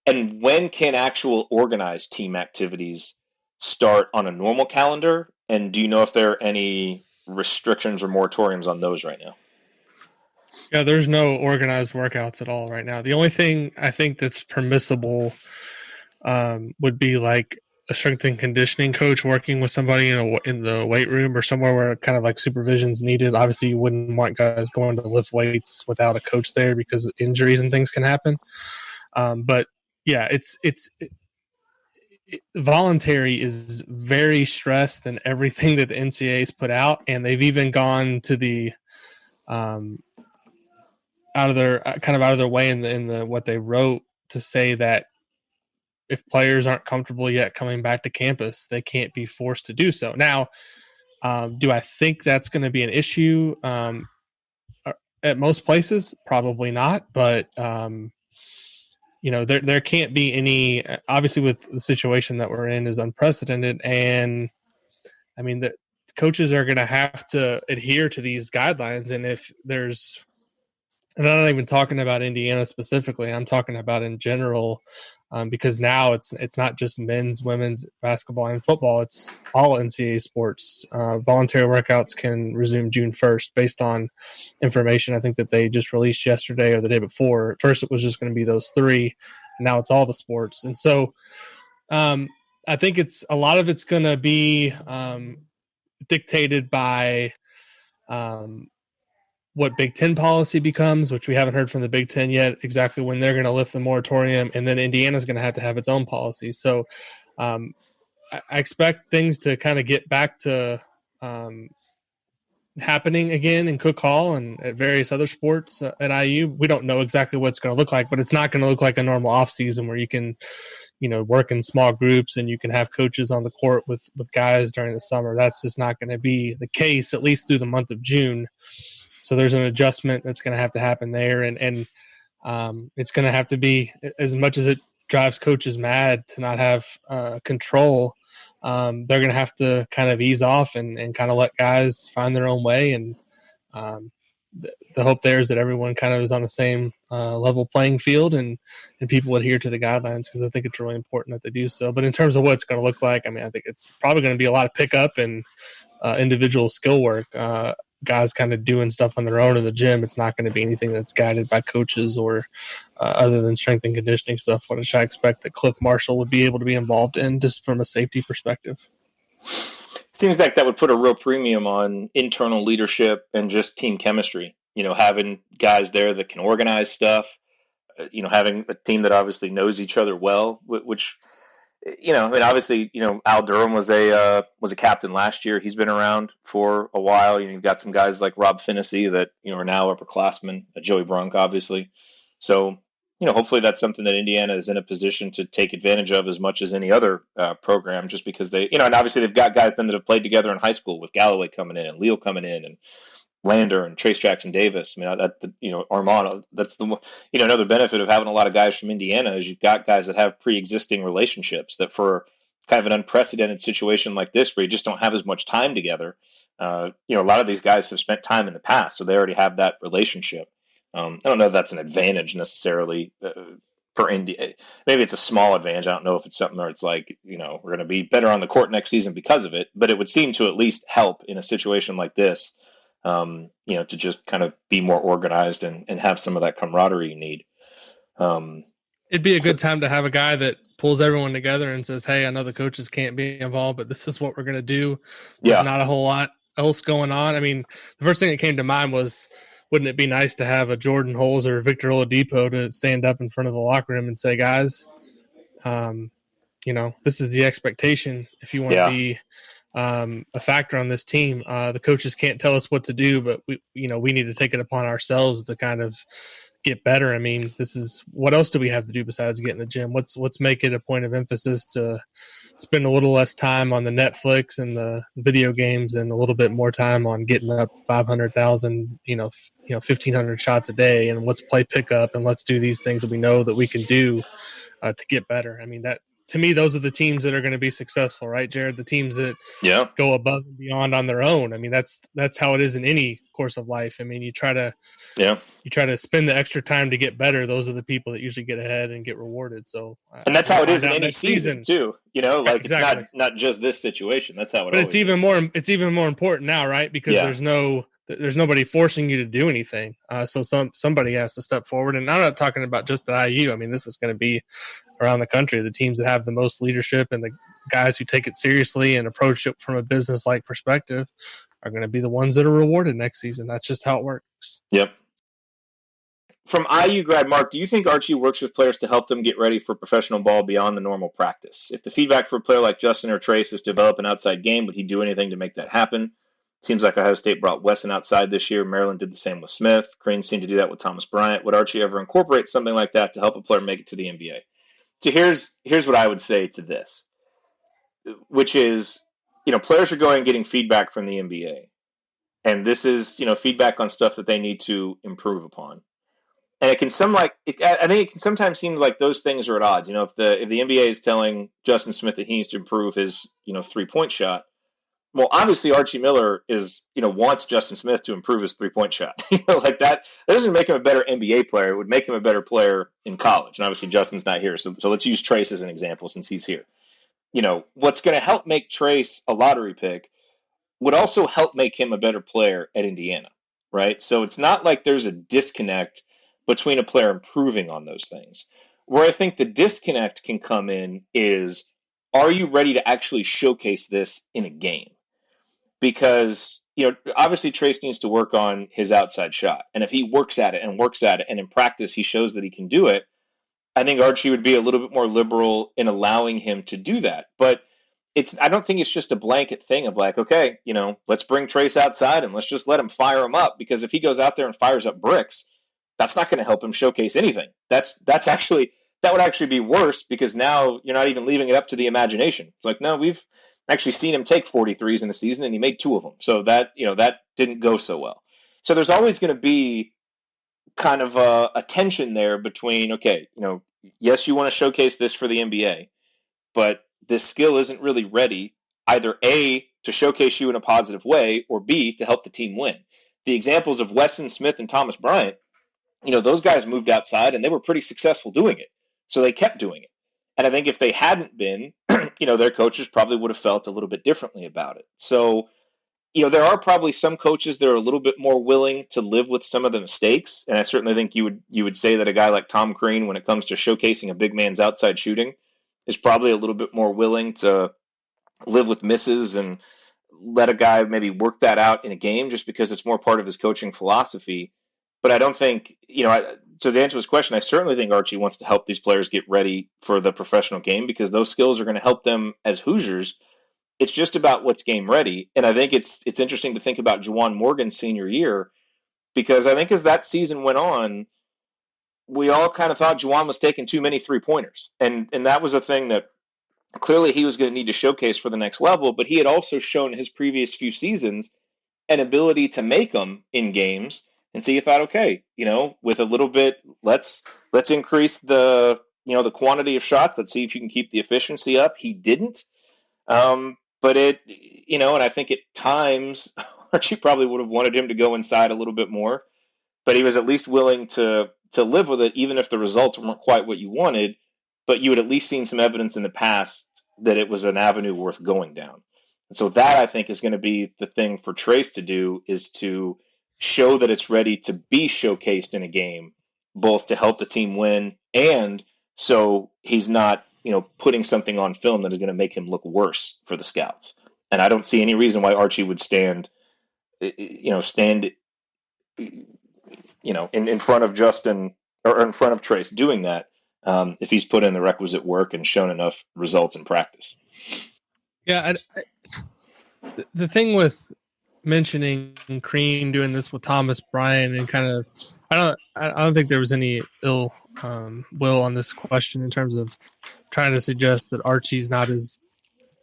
And when can actual organized team activities start on a normal calendar? And do you know if there are any restrictions or moratoriums on those right now? Yeah, there's no organized workouts at all right now. The only thing I think that's permissible would be like a strength and conditioning coach working with somebody in the weight room or somewhere where kind of like supervision's needed. Obviously, you wouldn't want guys going to lift weights without a coach there because injuries and things can happen. But yeah, voluntary is very stressed in everything that the NCAA's put out, and they've even gone to the um, out of their way in the what they wrote to say that if players aren't comfortable yet coming back to campus, they can't be forced to do so. Now, do I think that's going to be an issue at most places? Probably not, but there can't be any. Obviously, with the situation that we're in is unprecedented, and I mean the coaches are going to have to adhere to these guidelines, and if there's and I'm not even talking about Indiana specifically. I'm talking about in general, because now it's not just men's, women's basketball and football. It's all NCAA sports. Voluntary workouts can resume June 1st based on information I think that they just released yesterday or the day before. At first, it was just going to be those three. And now it's all the sports, and so I think a lot of it's going to be dictated by. What Big Ten policy becomes, which we haven't heard from the Big Ten yet, exactly when they're going to lift the moratorium, and then Indiana's going to have its own policy. So I expect things to kind of get back to happening again in Cook Hall and at various other sports at IU. We don't know exactly what it's going to look like, but it's not going to look like a normal offseason where you can work in small groups and you can have coaches on the court with guys during the summer. That's just not going to be the case, at least through the month of June. So there's an adjustment that's going to happen there, and it's going to have to be, as much as it drives coaches mad to not have control. They're going to have to kind of ease off and kind of let guys find their own way. And the hope there is that everyone kind of is on the same level playing field and people adhere to the guidelines, because I think it's really important that they do so. But in terms of what it's going to look like, I mean, I think it's probably going to be a lot of pickup and individual skill work. Guys kind of doing stuff on their own in the gym. It's not going to be anything that's guided by coaches or other than strength and conditioning stuff, which I expect that Cliff Marshall would be able to be involved in just from a safety perspective. Seems like that would put a real premium on internal leadership and just team chemistry. Having guys there that can organize stuff, having a team that obviously knows each other well, which I mean, obviously, Al Durham was a captain last year. He's been around for a while. You've got some guys like Rob Finnessy that are now upperclassmen. Joey Brunk, obviously. So, hopefully that's something that Indiana is in a position to take advantage of as much as any other program, just because they, and obviously they've got guys then that have played together in high school with Galloway coming in and Leal coming in and Lander and Trace Jackson Davis. I mean, Armano. That's the another benefit of having a lot of guys from Indiana is you've got guys that have pre-existing relationships that for kind of an unprecedented situation like this where you just don't have as much time together. A lot of these guys have spent time in the past, so they already have that relationship. I don't know if that's an advantage necessarily for India. Maybe it's a small advantage. I don't know if it's something where it's like, we're going to be better on the court next season because of it, but it would seem to at least help in a situation like this. To just kind of be more organized and have some of that camaraderie you need. It'd be a good time to have a guy that pulls everyone together and says, hey, I know the coaches can't be involved, but this is what we're going to do. There's not a whole lot else going on. I mean, the first thing that came to mind was, wouldn't it be nice to have a Jordan Holes or Victor Oladipo to stand up in front of the locker room and say, guys, this is the expectation if you want to be a factor on this team. The coaches can't tell us what to do, but we need to take it upon ourselves to kind of get better. I mean, this is what else do we have to do besides get in the gym? Let's make it a point of emphasis to spend a little less time on the Netflix and the video games and a little bit more time on getting up 500,000, 1,500 shots a day, and let's play pickup and let's do these things that we know that we can do to get better. I mean, that to me, those are the teams that are going to be successful, right, Jerod? The teams that go above and beyond on their own. I mean, that's how it is in any course of life. I mean, you try to Yeah. spend the extra time to get better. Those are the people that usually get ahead and get rewarded. So, And that's we'll how it is find in out any next season too. You know, Right, like exactly. it's not just this situation. That's how it But always is. it's even more important now, right? Because Yeah. there's nobody forcing you to do anything. So somebody has to step forward. And I'm not talking about just at IU. I mean, this is going to be around the country. The teams that have the most leadership and the guys who take it seriously and approach it from a business-like perspective are going to be the ones that are rewarded next season. That's just how it works. Yep. From IU grad Mark, do you think Archie works with players to help them get ready for professional ball beyond the normal practice? If the feedback for a player like Justin or Trace is to develop an outside game, would he do anything to make that happen? Seems like Ohio State brought Wesson outside this year. Maryland did the same with Smith. Crane seemed to do that with Thomas Bryant. Would Archie ever incorporate something like that to help a player make it to the NBA? So here's what I would say to this, which is, players are going and getting feedback from the NBA. And this is, feedback on stuff that they need to improve upon. And it can I think it can sometimes seem like those things are at odds. If the NBA is telling Justin Smith that he needs to improve his 3-point shot, well, obviously Archie Miller wants Justin Smith to improve his 3-point shot. Like that doesn't make him a better NBA player. It would make him a better player in college. And obviously Justin's not here, so let's use Trace as an example since he's here. What's going to help make Trace a lottery pick would also help make him a better player at Indiana, right? So it's not like there's a disconnect between a player improving on those things. Where I think the disconnect can come in is, are you ready to actually showcase this in a game? Because, obviously Trace needs to work on his outside shot. And if he works at it, and in practice he shows that he can do it, I think Archie would be a little bit more liberal in allowing him to do that. But I don't think it's just a blanket thing of like, okay, let's bring Trace outside and let's just let him fire him up, because if he goes out there and fires up bricks, that's not going to help him showcase anything. That would actually be worse, because now you're not even leaving it up to the imagination. It's like, no, we've actually seen him take 43s in the season and he made 2 of them. So that didn't go so well. So there's always going to be kind of a tension there between, okay, yes, you want to showcase this for the NBA, but this skill isn't really ready, either A, to showcase you in a positive way, or B, to help the team win. The examples of Wesson, Smith, and Thomas Bryant, those guys moved outside and they were pretty successful doing it. So they kept doing it. And I think if they hadn't been, their coaches probably would have felt a little bit differently about it. So, there are probably some coaches that are a little bit more willing to live with some of the mistakes. And I certainly think you would say that a guy like Tom Crean, when it comes to showcasing a big man's outside shooting, is probably a little bit more willing to live with misses and let a guy maybe work that out in a game, just because it's more part of his coaching philosophy. But I don't think, so to answer this question, I certainly think Archie wants to help these players get ready for the professional game, because those skills are going to help them as Hoosiers. It's just about what's game ready. And I think it's interesting to think about Juwan Morgan's senior year, because I think as that season went on, we all kind of thought Juwan was taking too many 3-pointers. And that was a thing that clearly he was going to need to showcase for the next level, but he had also shown his previous few seasons an ability to make them in games. And so you thought, okay, with a little bit, let's increase the quantity of shots. Let's see if you can keep the efficiency up. He didn't. But and I think at times Archie probably would have wanted him to go inside a little bit more, but he was at least willing to live with it, even if the results weren't quite what you wanted. But you had at least seen some evidence in the past that it was an avenue worth going down. And so that, I think, is going to be the thing for Trace to do, is to show that it's ready to be showcased in a game, both to help the team win and so he's not, putting something on film that is going to make him look worse for the scouts. And I don't see any reason why Archie would stand in front of Justin or in front of Trace doing that, if he's put in the requisite work and shown enough results in practice. Yeah, the thing with mentioning Crean doing this with Thomas Bryant and kind of, I don't think there was any ill will on this question in terms of trying to suggest that Archie's not as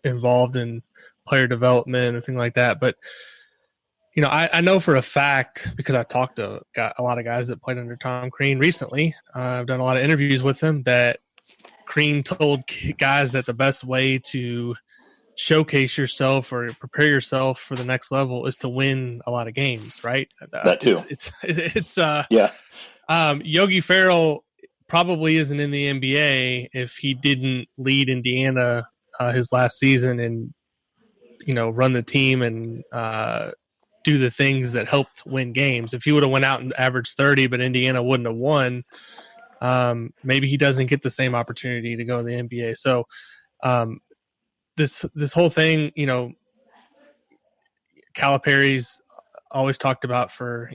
involved in player development or thing like that. But I know for a fact, because I've talked to a lot of guys that played under Tom Crean recently. I've done a lot of interviews with him, that Crean told guys that the best way to showcase yourself or prepare yourself for the next level is to win a lot of games, right? That too. It's Yeah. Yogi Ferrell probably isn't in the NBA if he didn't lead Indiana his last season and run the team and do the things that helped win games. If he would have went out and averaged 30, but Indiana wouldn't have won, maybe he doesn't get the same opportunity to go in the NBA. So this whole thing, Calipari's always talked about for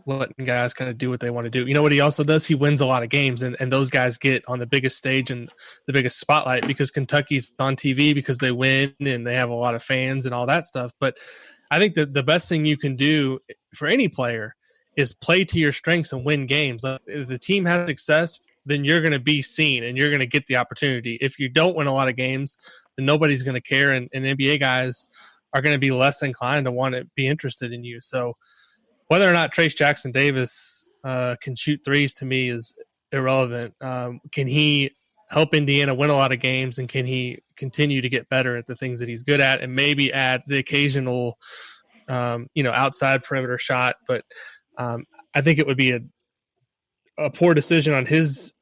letting guys kind of do what they want to do. You know what he also does? He wins a lot of games, and those guys get on the biggest stage and the biggest spotlight because Kentucky's on TV because they win and they have a lot of fans and all that stuff. But I think that the best thing you can do for any player is play to your strengths and win games. If the team has success, then you're going to be seen and you're going to get the opportunity. If you don't win a lot of games, then nobody's going to care, and NBA guys are going to be less inclined to want to be interested in you. So whether or not Trace Jackson Davis can shoot threes to me is irrelevant. Can he help Indiana win a lot of games, and can he continue to get better at the things that he's good at and maybe add the occasional, outside perimeter shot? But I think it would be a poor decision on his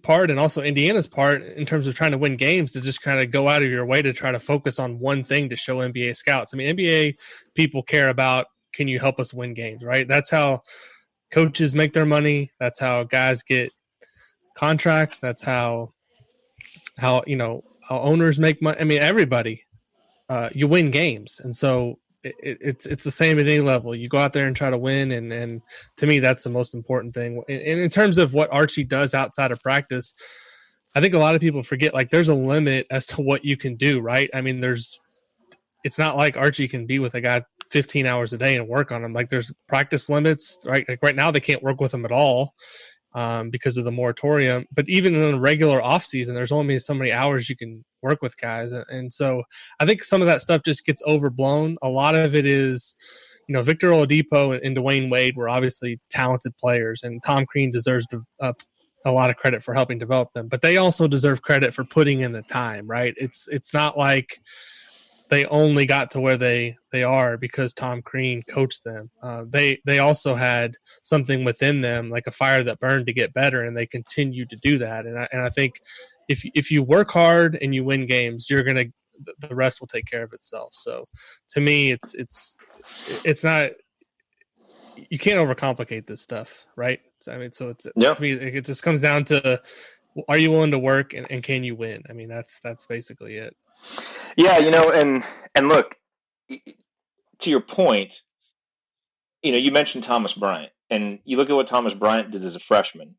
part and also Indiana's part in terms of trying to win games to just kind of go out of your way to try to focus on one thing to show NBA scouts. I mean, NBA people care about, can you help us win games, right? That's how coaches make their money. That's how guys get contracts. That's how owners make money. I mean, everybody, you win games. And so it's the same at any level. You go out there and try to win. And to me, that's the most important thing. And in terms of what Archie does outside of practice, I think a lot of people forget, like, there's a limit as to what you can do, right? I mean, it's not like Archie can be with a guy 15 hours a day and work on him. Like, there's practice limits, right? Like right now they can't work with him at all because of the moratorium. But even in a regular off season, there's only so many hours you can work with guys. And so I think some of that stuff just gets overblown. A lot of it is, Victor Oladipo and Dwayne Wade were obviously talented players, and Tom Crean deserves a lot of credit for helping develop them, but they also deserve credit for putting in the time, right? It's not like they only got to where they are because Tom Crean coached them. They also had something within them, like a fire that burned, to get better, and they continue to do that. And I think if you work hard and you win games, the rest will take care of itself. So to me, it's not, you can't overcomplicate this stuff, right? So, I mean, to me, it just comes down to, are you willing to work and can you win? I mean, that's basically it. Yeah, and look, to your point, you mentioned Thomas Bryant, and you look at what Thomas Bryant did as a freshman.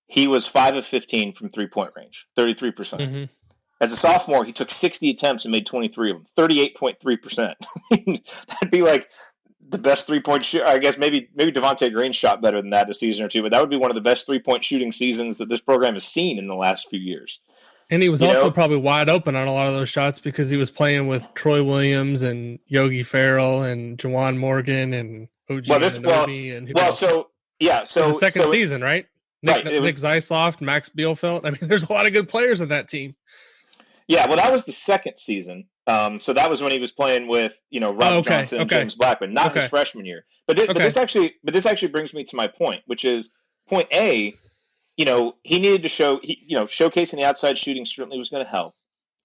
He was 5 of 15 from 3-point range, 33%. Mm-hmm. As a sophomore, he took 60 attempts and made 23 of them, 38.3%. That'd be like the best 3-point shoot. I guess maybe Devontae Green shot better than that a season or two, but that would be one of the best 3-point shooting seasons that this program has seen in the last few years. And he was also probably wide open on a lot of those shots because he was playing with Troy Williams and Yogi Ferrell and Juwan Morgan and OG Anunoby. So the second season, right? Nick Zeisloft, Max Bielfeldt. I mean, there's a lot of good players in that team. Yeah, well, that was the second season. So that was when he was playing with, Rob Johnson and James Blackman, not his freshman year. But this actually brings me to my point, which is point A. He needed to showcasing the outside shooting certainly was going to help.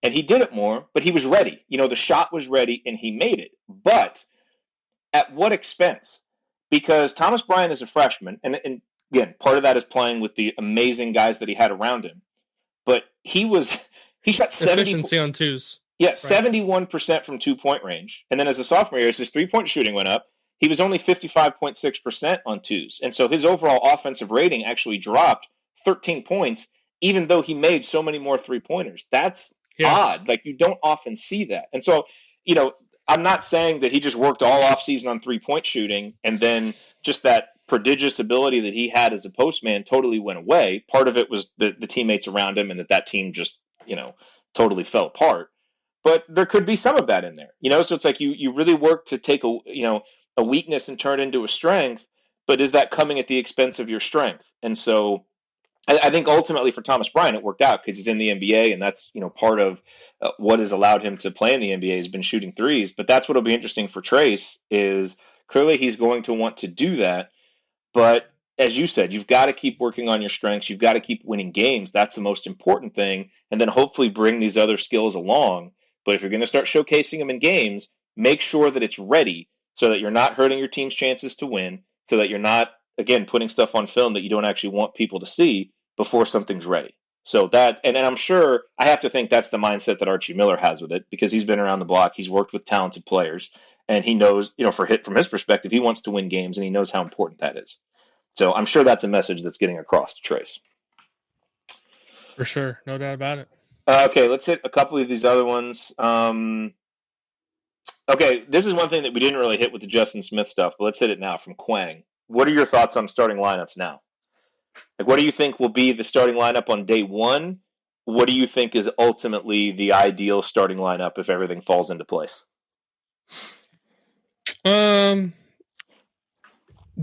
And he did it more, but he was ready. The shot was ready and he made it. But at what expense? Because Thomas Bryant is a freshman, and again, part of that is playing with the amazing guys that he had around him. But he shot 70 on twos. Yeah, right. 71% from 2-point range. And then as a sophomore year, as his 3-point shooting went up, he was only 55.6% on twos. And so his overall offensive rating actually dropped 13 points, even though he made so many more 3-pointers. That's odd. Like, you don't often see that. And so, I'm not saying that he just worked all offseason on 3-point shooting and then just that prodigious ability that he had as a postman totally went away. Part of it was the teammates around him and that team just, totally fell apart. But there could be some of that in there, so it's like you really work to take a weakness and turn it into a strength, but is that coming at the expense of your strength? And so, I think ultimately for Thomas Bryant, it worked out because he's in the NBA, and that's part of what has allowed him to play in the NBA has been shooting threes. But that's what'll be interesting for Trace is clearly he's going to want to do that. But as you said, you've got to keep working on your strengths. You've got to keep winning games. That's the most important thing, and then hopefully bring these other skills along. But if you're going to start showcasing them in games, make sure that it's ready so that you're not hurting your team's chances to win, so that you're not again putting stuff on film that you don't actually want people to see before something's ready. So that, and I'm sure I have to think that's the mindset that Archie Miller has with it because he's been around the block. He's worked with talented players, and he knows, from his perspective, he wants to win games, and he knows how important that is. So I'm sure that's a message that's getting across to Trace. For sure, no doubt about it. Okay, let's hit a couple of these other ones. Okay, this is one thing that we didn't really hit with the Justin Smith stuff, but let's hit it now from Quang. What are your thoughts on starting lineups now? Like, what do you think will be the starting lineup on day one? What do you think is ultimately the ideal starting lineup if everything falls into place?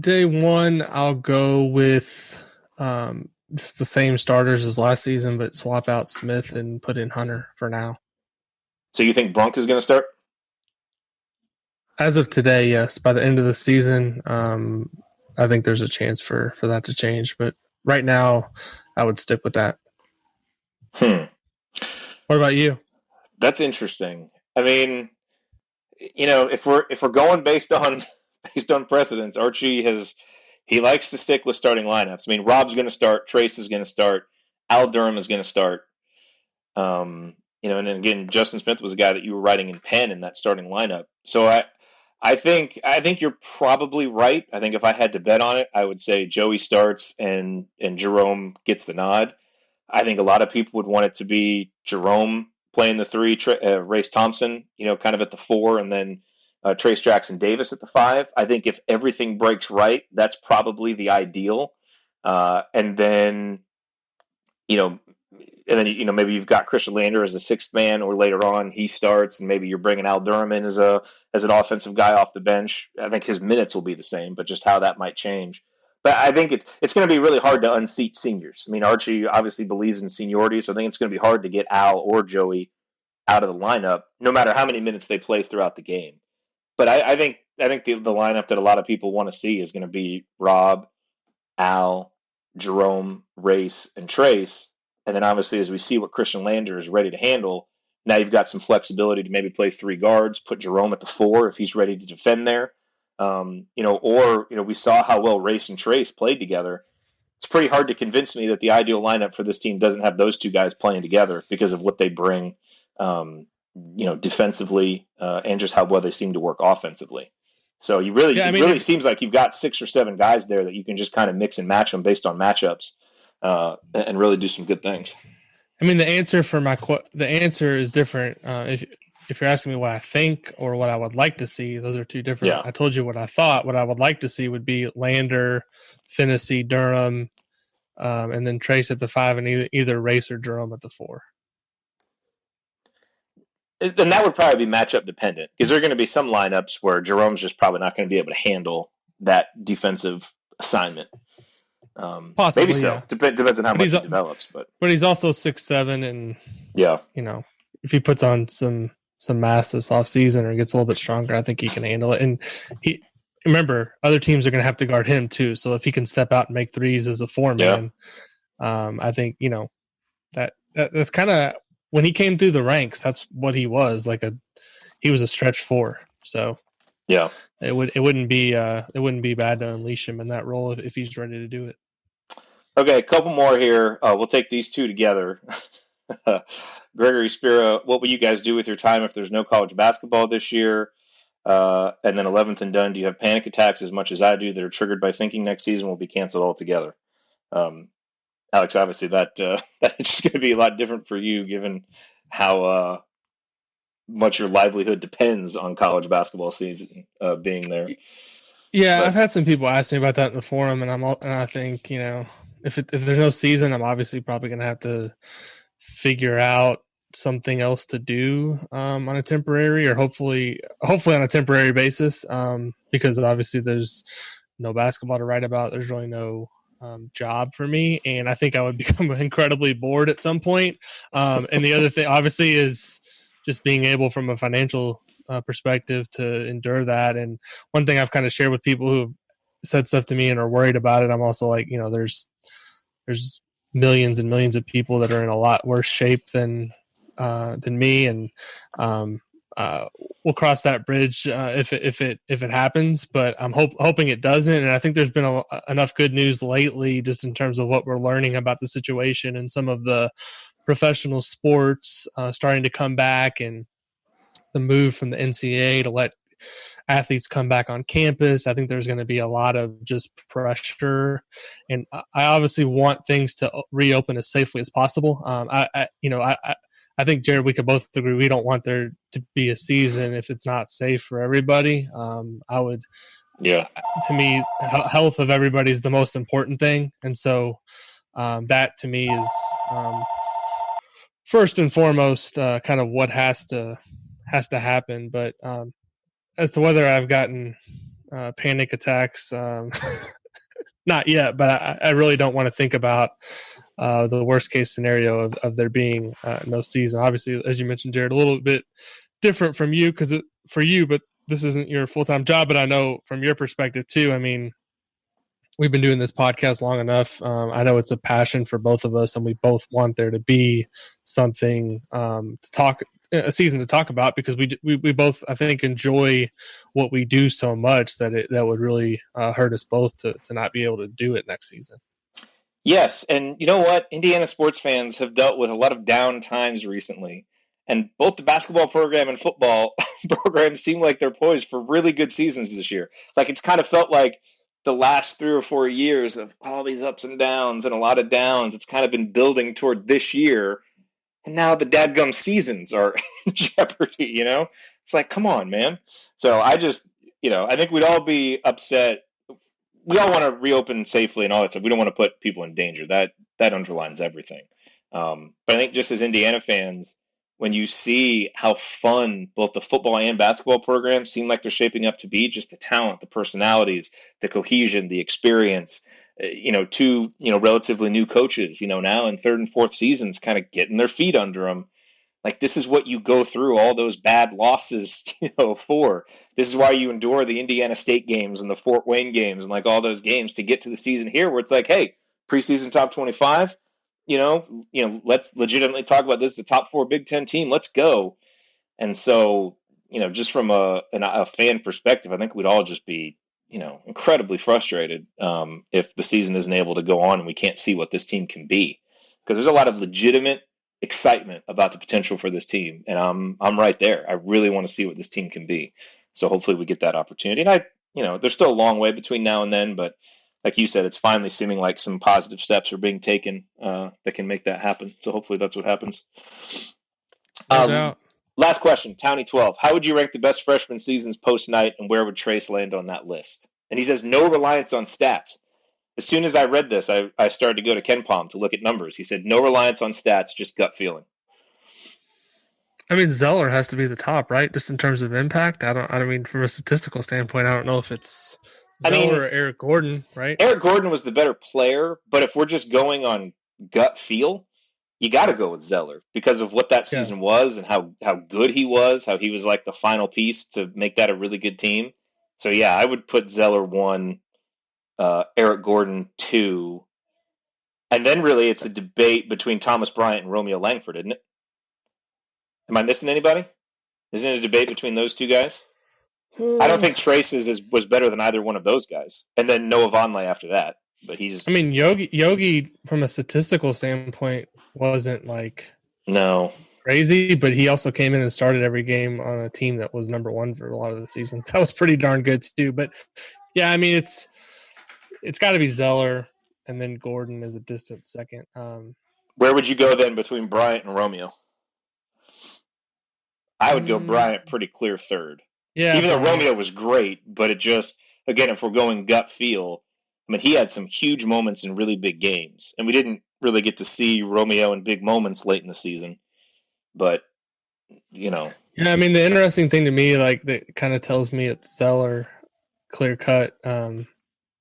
Day one, I'll go with it's the same starters as last season, but swap out Smith and put in Hunter for now. So you think Brink is going to start? As of today, yes. By the end of the season, I think there's a chance for that to change. But right now, I would stick with that. What about you? That's interesting. I mean, if we're going based on precedence, Archie he likes to stick with starting lineups. I mean, Rob's going to start, Trace is going to start, Al Durham is going to start. And then again, Justin Smith was a guy that you were writing in pen in that starting lineup. So I think you're probably right. I think if I had to bet on it, I would say Joey starts and Jerome gets the nod. I think a lot of people would want it to be Jerome playing the three, Race Thompson, kind of at the 4, and then Trace Jackson Davis at the 5. I think if everything breaks right, that's probably the ideal. And then, maybe you've got Khristian Lander as the 6th man, or later on he starts, and maybe you're bringing Al Durham in as an offensive guy off the bench. I think his minutes will be the same, but just how that might change. But I think it's going to be really hard to unseat seniors. I mean, Archie obviously believes in seniority, so I think it's going to be hard to get Al or Joey out of the lineup, no matter how many minutes they play throughout the game. But I think the lineup that a lot of people want to see is going to be Rob, Al, Jerome, Race, and Trace. And then obviously, as we see what Khristian Lander is ready to handle, now you've got some flexibility to maybe play 3 guards, put Jerome at the 4 if he's ready to defend there. We saw how well Race and Trace played together. It's pretty hard to convince me that the ideal lineup for this team doesn't have those 2 guys playing together because of what they bring, defensively, and just how well they seem to work offensively. So it really seems like you've got 6 or 7 guys there that you can just kind of mix and match them based on matchups, and really do some good things. I mean, the answer is different. If you're asking me what I think or what I would like to see, those are 2 different. Yeah. I told you what I thought. What I would like to see would be Lander, Finney, Durham, and then Trace at the 5, and either Race or Jerome at the 4. And that would probably be matchup dependent because there are going to be some lineups where Jerome's just probably not going to be able to handle that defensive assignment. Possibly, maybe so. Yeah. Depends on how much he develops. But he's also 6'7", and if he puts on some mass this offseason or gets a little bit stronger, I think he can handle it. And remember, other teams are going to have to guard him too. So if he can step out and make threes as a 4-man, I think that's kind of when he came through the ranks. That's what he was he was a stretch 4. So it wouldn't be bad to unleash him in that role if he's ready to do it. Okay, a couple more here. We'll take these 2 together. Gregory Spira, what will you guys do with your time if there's no college basketball this year? And then 11th and done, do you have panic attacks as much as I do that are triggered by thinking next season will be canceled altogether? Alex, obviously that's going to be a lot different for you given how much your livelihood depends on college basketball season being there. Yeah, I've had some people ask me about that in the forum, and I think if there's no season, I'm obviously probably going to have to figure out something else to do on a temporary or hopefully on a temporary basis, because obviously there's no basketball to write about. There's really no job for me, and I think I would become incredibly bored at some point. And the other thing, obviously, is just being able, from a financial perspective, to endure that. And one thing I've kind of shared with people who have said stuff to me and are worried about it, I'm also like, there's millions and millions of people that are in a lot worse shape than me, and um, we'll cross that bridge if it happens. But I'm hoping it doesn't. And I think there's been enough good news lately, just in terms of what we're learning about the situation and some of the professional sports starting to come back, and the move from the NCAA to let athletes come back on campus. I think there's going to be a lot of just pressure, and I obviously want things to reopen as safely as possible. I think, Jerod, we could both agree we don't want there to be a season if it's not safe for everybody. To me, health of everybody is the most important thing, and so that to me is first and foremost kind of what has to happen. But as to whether I've gotten panic attacks, not yet, but I really don't want to think about the worst case scenario of there being no season. Obviously, as you mentioned, Jerod, a little bit different from you for you, but this isn't your full-time job. But I know from your perspective too. I mean, we've been doing this podcast long enough. I know it's a passion for both of us, and we both want there to be something a season to talk about, because we both, I think, enjoy what we do so much that would really hurt us both to not be able to do it next season. Yes, and you know what? Indiana sports fans have dealt with a lot of down times recently, and both the basketball program and football program seem like they're poised for really good seasons this year. Like, it's kind of felt like the last 3 or 4 years of all these ups and downs and a lot of downs, it's kind of been building toward this year, and now the dadgum seasons are in jeopardy, It's like, come on, man. So I just, I think we'd all be upset. We all want to reopen safely and all that stuff. We don't want to put people in danger. That underlines everything. But I think just as Indiana fans, when you see how fun both the football and basketball programs seem like they're shaping up to be, just the talent, the personalities, the cohesion, the experience, two relatively new coaches, now in third and fourth seasons, kind of getting their feet under them. Like, this is what you go through all those bad losses, for. This is why you endure the Indiana State games and the Fort Wayne games and like all those games to get to the season here, where it's like, hey, preseason top 25, let's legitimately talk about this. The top 4 Big Ten team, let's go. And so, just from a fan perspective, I think we'd all just be, incredibly frustrated if the season isn't able to go on and we can't see what this team can be, because there's a lot of legitimate excitement about the potential for this team, and I'm right there. I really want to see what this team can be. So hopefully we get that opportunity. And there's still a long way between now and then, but like you said, it's finally seeming like some positive steps are being taken that can make that happen. So hopefully that's what happens. No doubt. Last question, Townie 12. How would you rank the best freshman seasons post-night, and where would Trace land on that list? And he says no reliance on stats. As soon as I read this, I started to go to Ken Palm to look at numbers. He said, no reliance on stats, just gut feeling. I mean, Zeller has to be the top, right? Just in terms of impact. I mean, from a statistical standpoint, I don't know if it's Zeller or Eric Gordon, right? Eric Gordon was the better player, but if we're just going on gut feel, you got to go with Zeller because of what that season was and how good he was, how he was like the final piece to make that a really good team. So, yeah, I would put Zeller 1, Eric Gordon 2, and then really it's a debate between Thomas Bryant and Romeo Langford, isn't it? Am I missing anybody? Isn't it a debate between those two guys? I don't think Trace was better than either one of those guys. And then Noah Vonleh after that. But he's... I mean, Yogi, from a statistical standpoint, wasn't like... No. Crazy, but he also came in and started every game on a team that was number 1 for a lot of the seasons. That was pretty darn good too. But yeah, I mean, it's got to be Zeller, and then Gordon is a distant second. Where would you go then between Bryant and Romeo? I would go Bryant pretty clear third. Yeah, even though Romeo was great, but it just, again, if we're going gut feel, I mean, he had some huge moments in really big games, and we didn't really get to see Romeo in big moments late in the season. But, Yeah, I mean, the interesting thing to me, like, that kind of tells me it's Zeller, clear cut.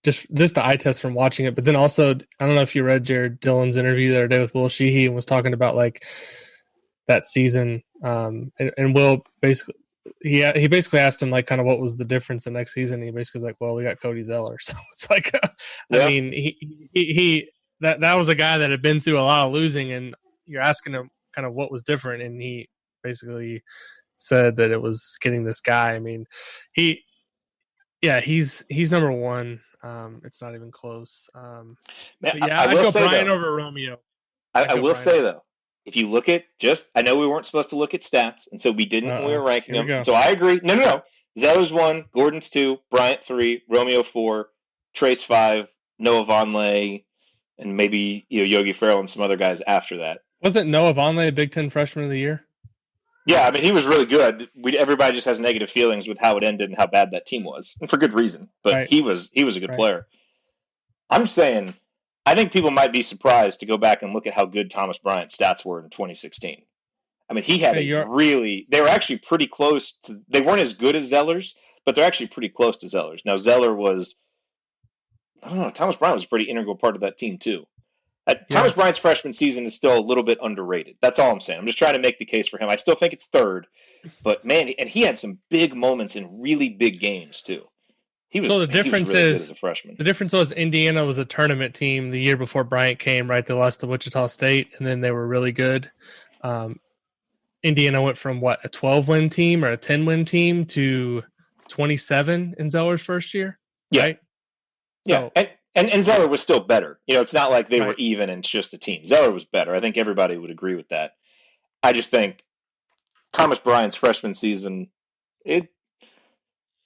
just the eye test from watching it. But then also, I don't know if you read Jared Dillon's interview the other day with Will Sheehy and was talking about like that season. And Will basically, he basically asked him like kind of what was the difference the next season. And he basically was like, well, we got Cody Zeller. So it's like, I mean, he that was a guy that had been through a lot of losing, and you're asking him kind of what was different. And he basically said that it was getting this guy. I mean, he's number one. It's not even close. Man, I'd go Brian over Romeo. I will say though, if you look at I know we weren't supposed to look at stats, and so we didn't when we were ranking them. So I agree. No. Zeller's 1, Gordon's 2, Bryant 3, Romeo 4, Trace 5, Noah Vonleh, and maybe Yogi Ferrell and some other guys after that. Wasn't Noah Vonleh a Big Ten Freshman of the Year? Yeah, I mean, he was really good. Everybody just has negative feelings with how it ended and how bad that team was, and for good reason. But right. he was a good player. I'm saying, I think people might be surprised to go back and look at how good Thomas Bryant's stats were in 2016. I mean, he had they were actually pretty close to, they weren't as good as Zeller's, but they're actually pretty close to Zeller's. Now, Zeller was, I don't know, Thomas Bryant was a pretty integral part of that team, too. Thomas Bryant's freshman season is still a little bit underrated. That's all I'm saying. I'm just trying to make the case for him. I still think it's third, but man, and he had some big moments in really big games too. The difference really is, good as a freshman. The difference was Indiana was a tournament team the year before Bryant came, right? They lost to Wichita State, and then they were really good. Indiana went from a 12-win team or a 10-win team to 27 in Zeller's first year, right? Yeah. So, And Zeller was still better. It's not like they were even and it's just the team. Zeller was better. I think everybody would agree with that. I just think Thomas Bryant's freshman season, it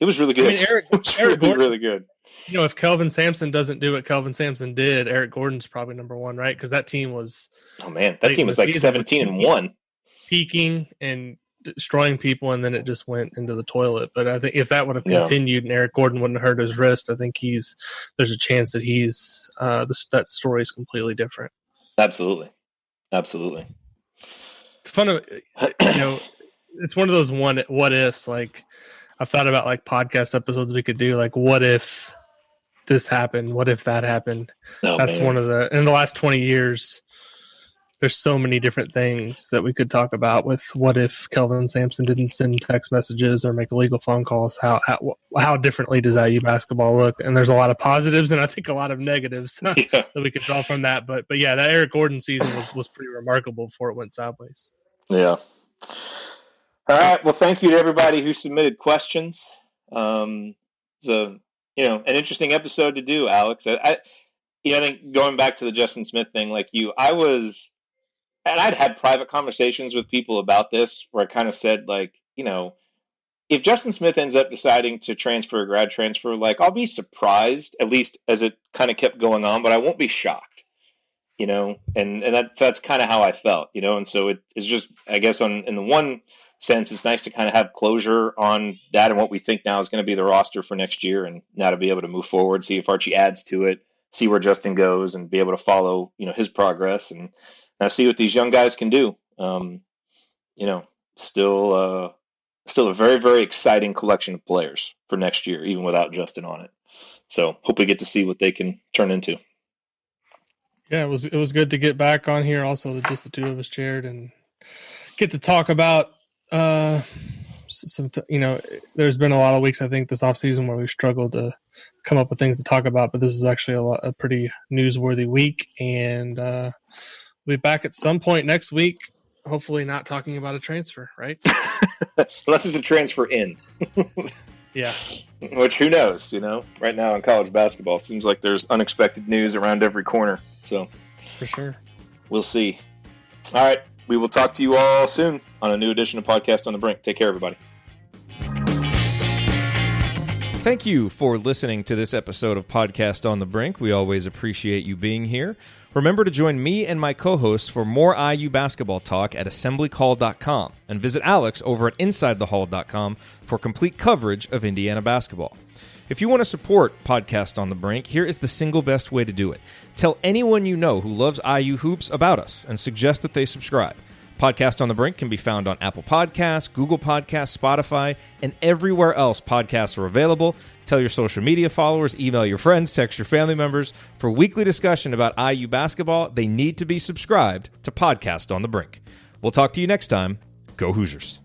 was really good. I mean, Eric Gordon, really good. If Kelvin Sampson doesn't do what Kelvin Sampson did, Eric Gordon's probably number one, right? Because that team was... Oh, man. That team was like 17-1. Peaking and destroying people, and then it just went into the toilet. But I think if that would have continued and Eric Gordon wouldn't have hurt his wrist, I think there's a chance that that story is completely different. Absolutely. It's fun of it's one of those what ifs. Like I've thought about like podcast episodes we could do, like what if this happened, what if that happened. That's one of in the last 20 years. There's so many different things that we could talk about with what if Kelvin Sampson didn't send text messages or make illegal phone calls. How differently does IU basketball look? And there's a lot of positives and I think a lot of negatives that we could draw from that. But that Eric Gordon season was pretty remarkable before it went sideways. Yeah. All right. Well, thank you to everybody who submitted questions. It's an interesting episode to do, Alex. I think going back to the Justin Smith thing, like you, and I'd had private conversations with people about this where I kind of said, like, if Justin Smith ends up deciding to transfer a grad transfer, like, I'll be surprised, at least as it kind of kept going on, but I won't be shocked, and that's kind of how I felt, and so it's just, I guess in the one sense, it's nice to kind of have closure on that and what we think now is going to be the roster for next year, and now to be able to move forward, see if Archie adds to it, see where Justin goes, and be able to follow, his progress, and now see what these young guys can do. Still a very, very exciting collection of players for next year, even without Justin on it. So hope we get to see what they can turn into. Yeah, it was good to get back on here. Also, just the two of us, Jerod, and get to talk about there's been a lot of weeks I think this offseason where we've struggled to come up with things to talk about, but this is actually a pretty newsworthy week, and we'll be back at some point next week, hopefully not talking about a transfer, right? Unless it's a transfer in. Yeah. Which, who knows, Right now in college basketball, seems like there's unexpected news around every corner. So, for sure. We'll see. All right. We will talk to you all soon on a new edition of Podcast on the Brink. Take care, everybody. Thank you for listening to this episode of Podcast on the Brink. We always appreciate you being here. Remember to join me and my co-hosts for more IU basketball talk at assemblycall.com and visit Alex over at insidethehall.com for complete coverage of Indiana basketball. If you want to support Podcast on the Brink, here is the single best way to do it. Tell anyone you know who loves IU hoops about us and suggest that they subscribe. Podcast on the Brink can be found on Apple Podcasts, Google Podcasts, Spotify, and everywhere else podcasts are available. Tell your social media followers, email your friends, text your family members. For weekly discussion about IU basketball, they need to be subscribed to Podcast on the Brink. We'll talk to you next time. Go Hoosiers.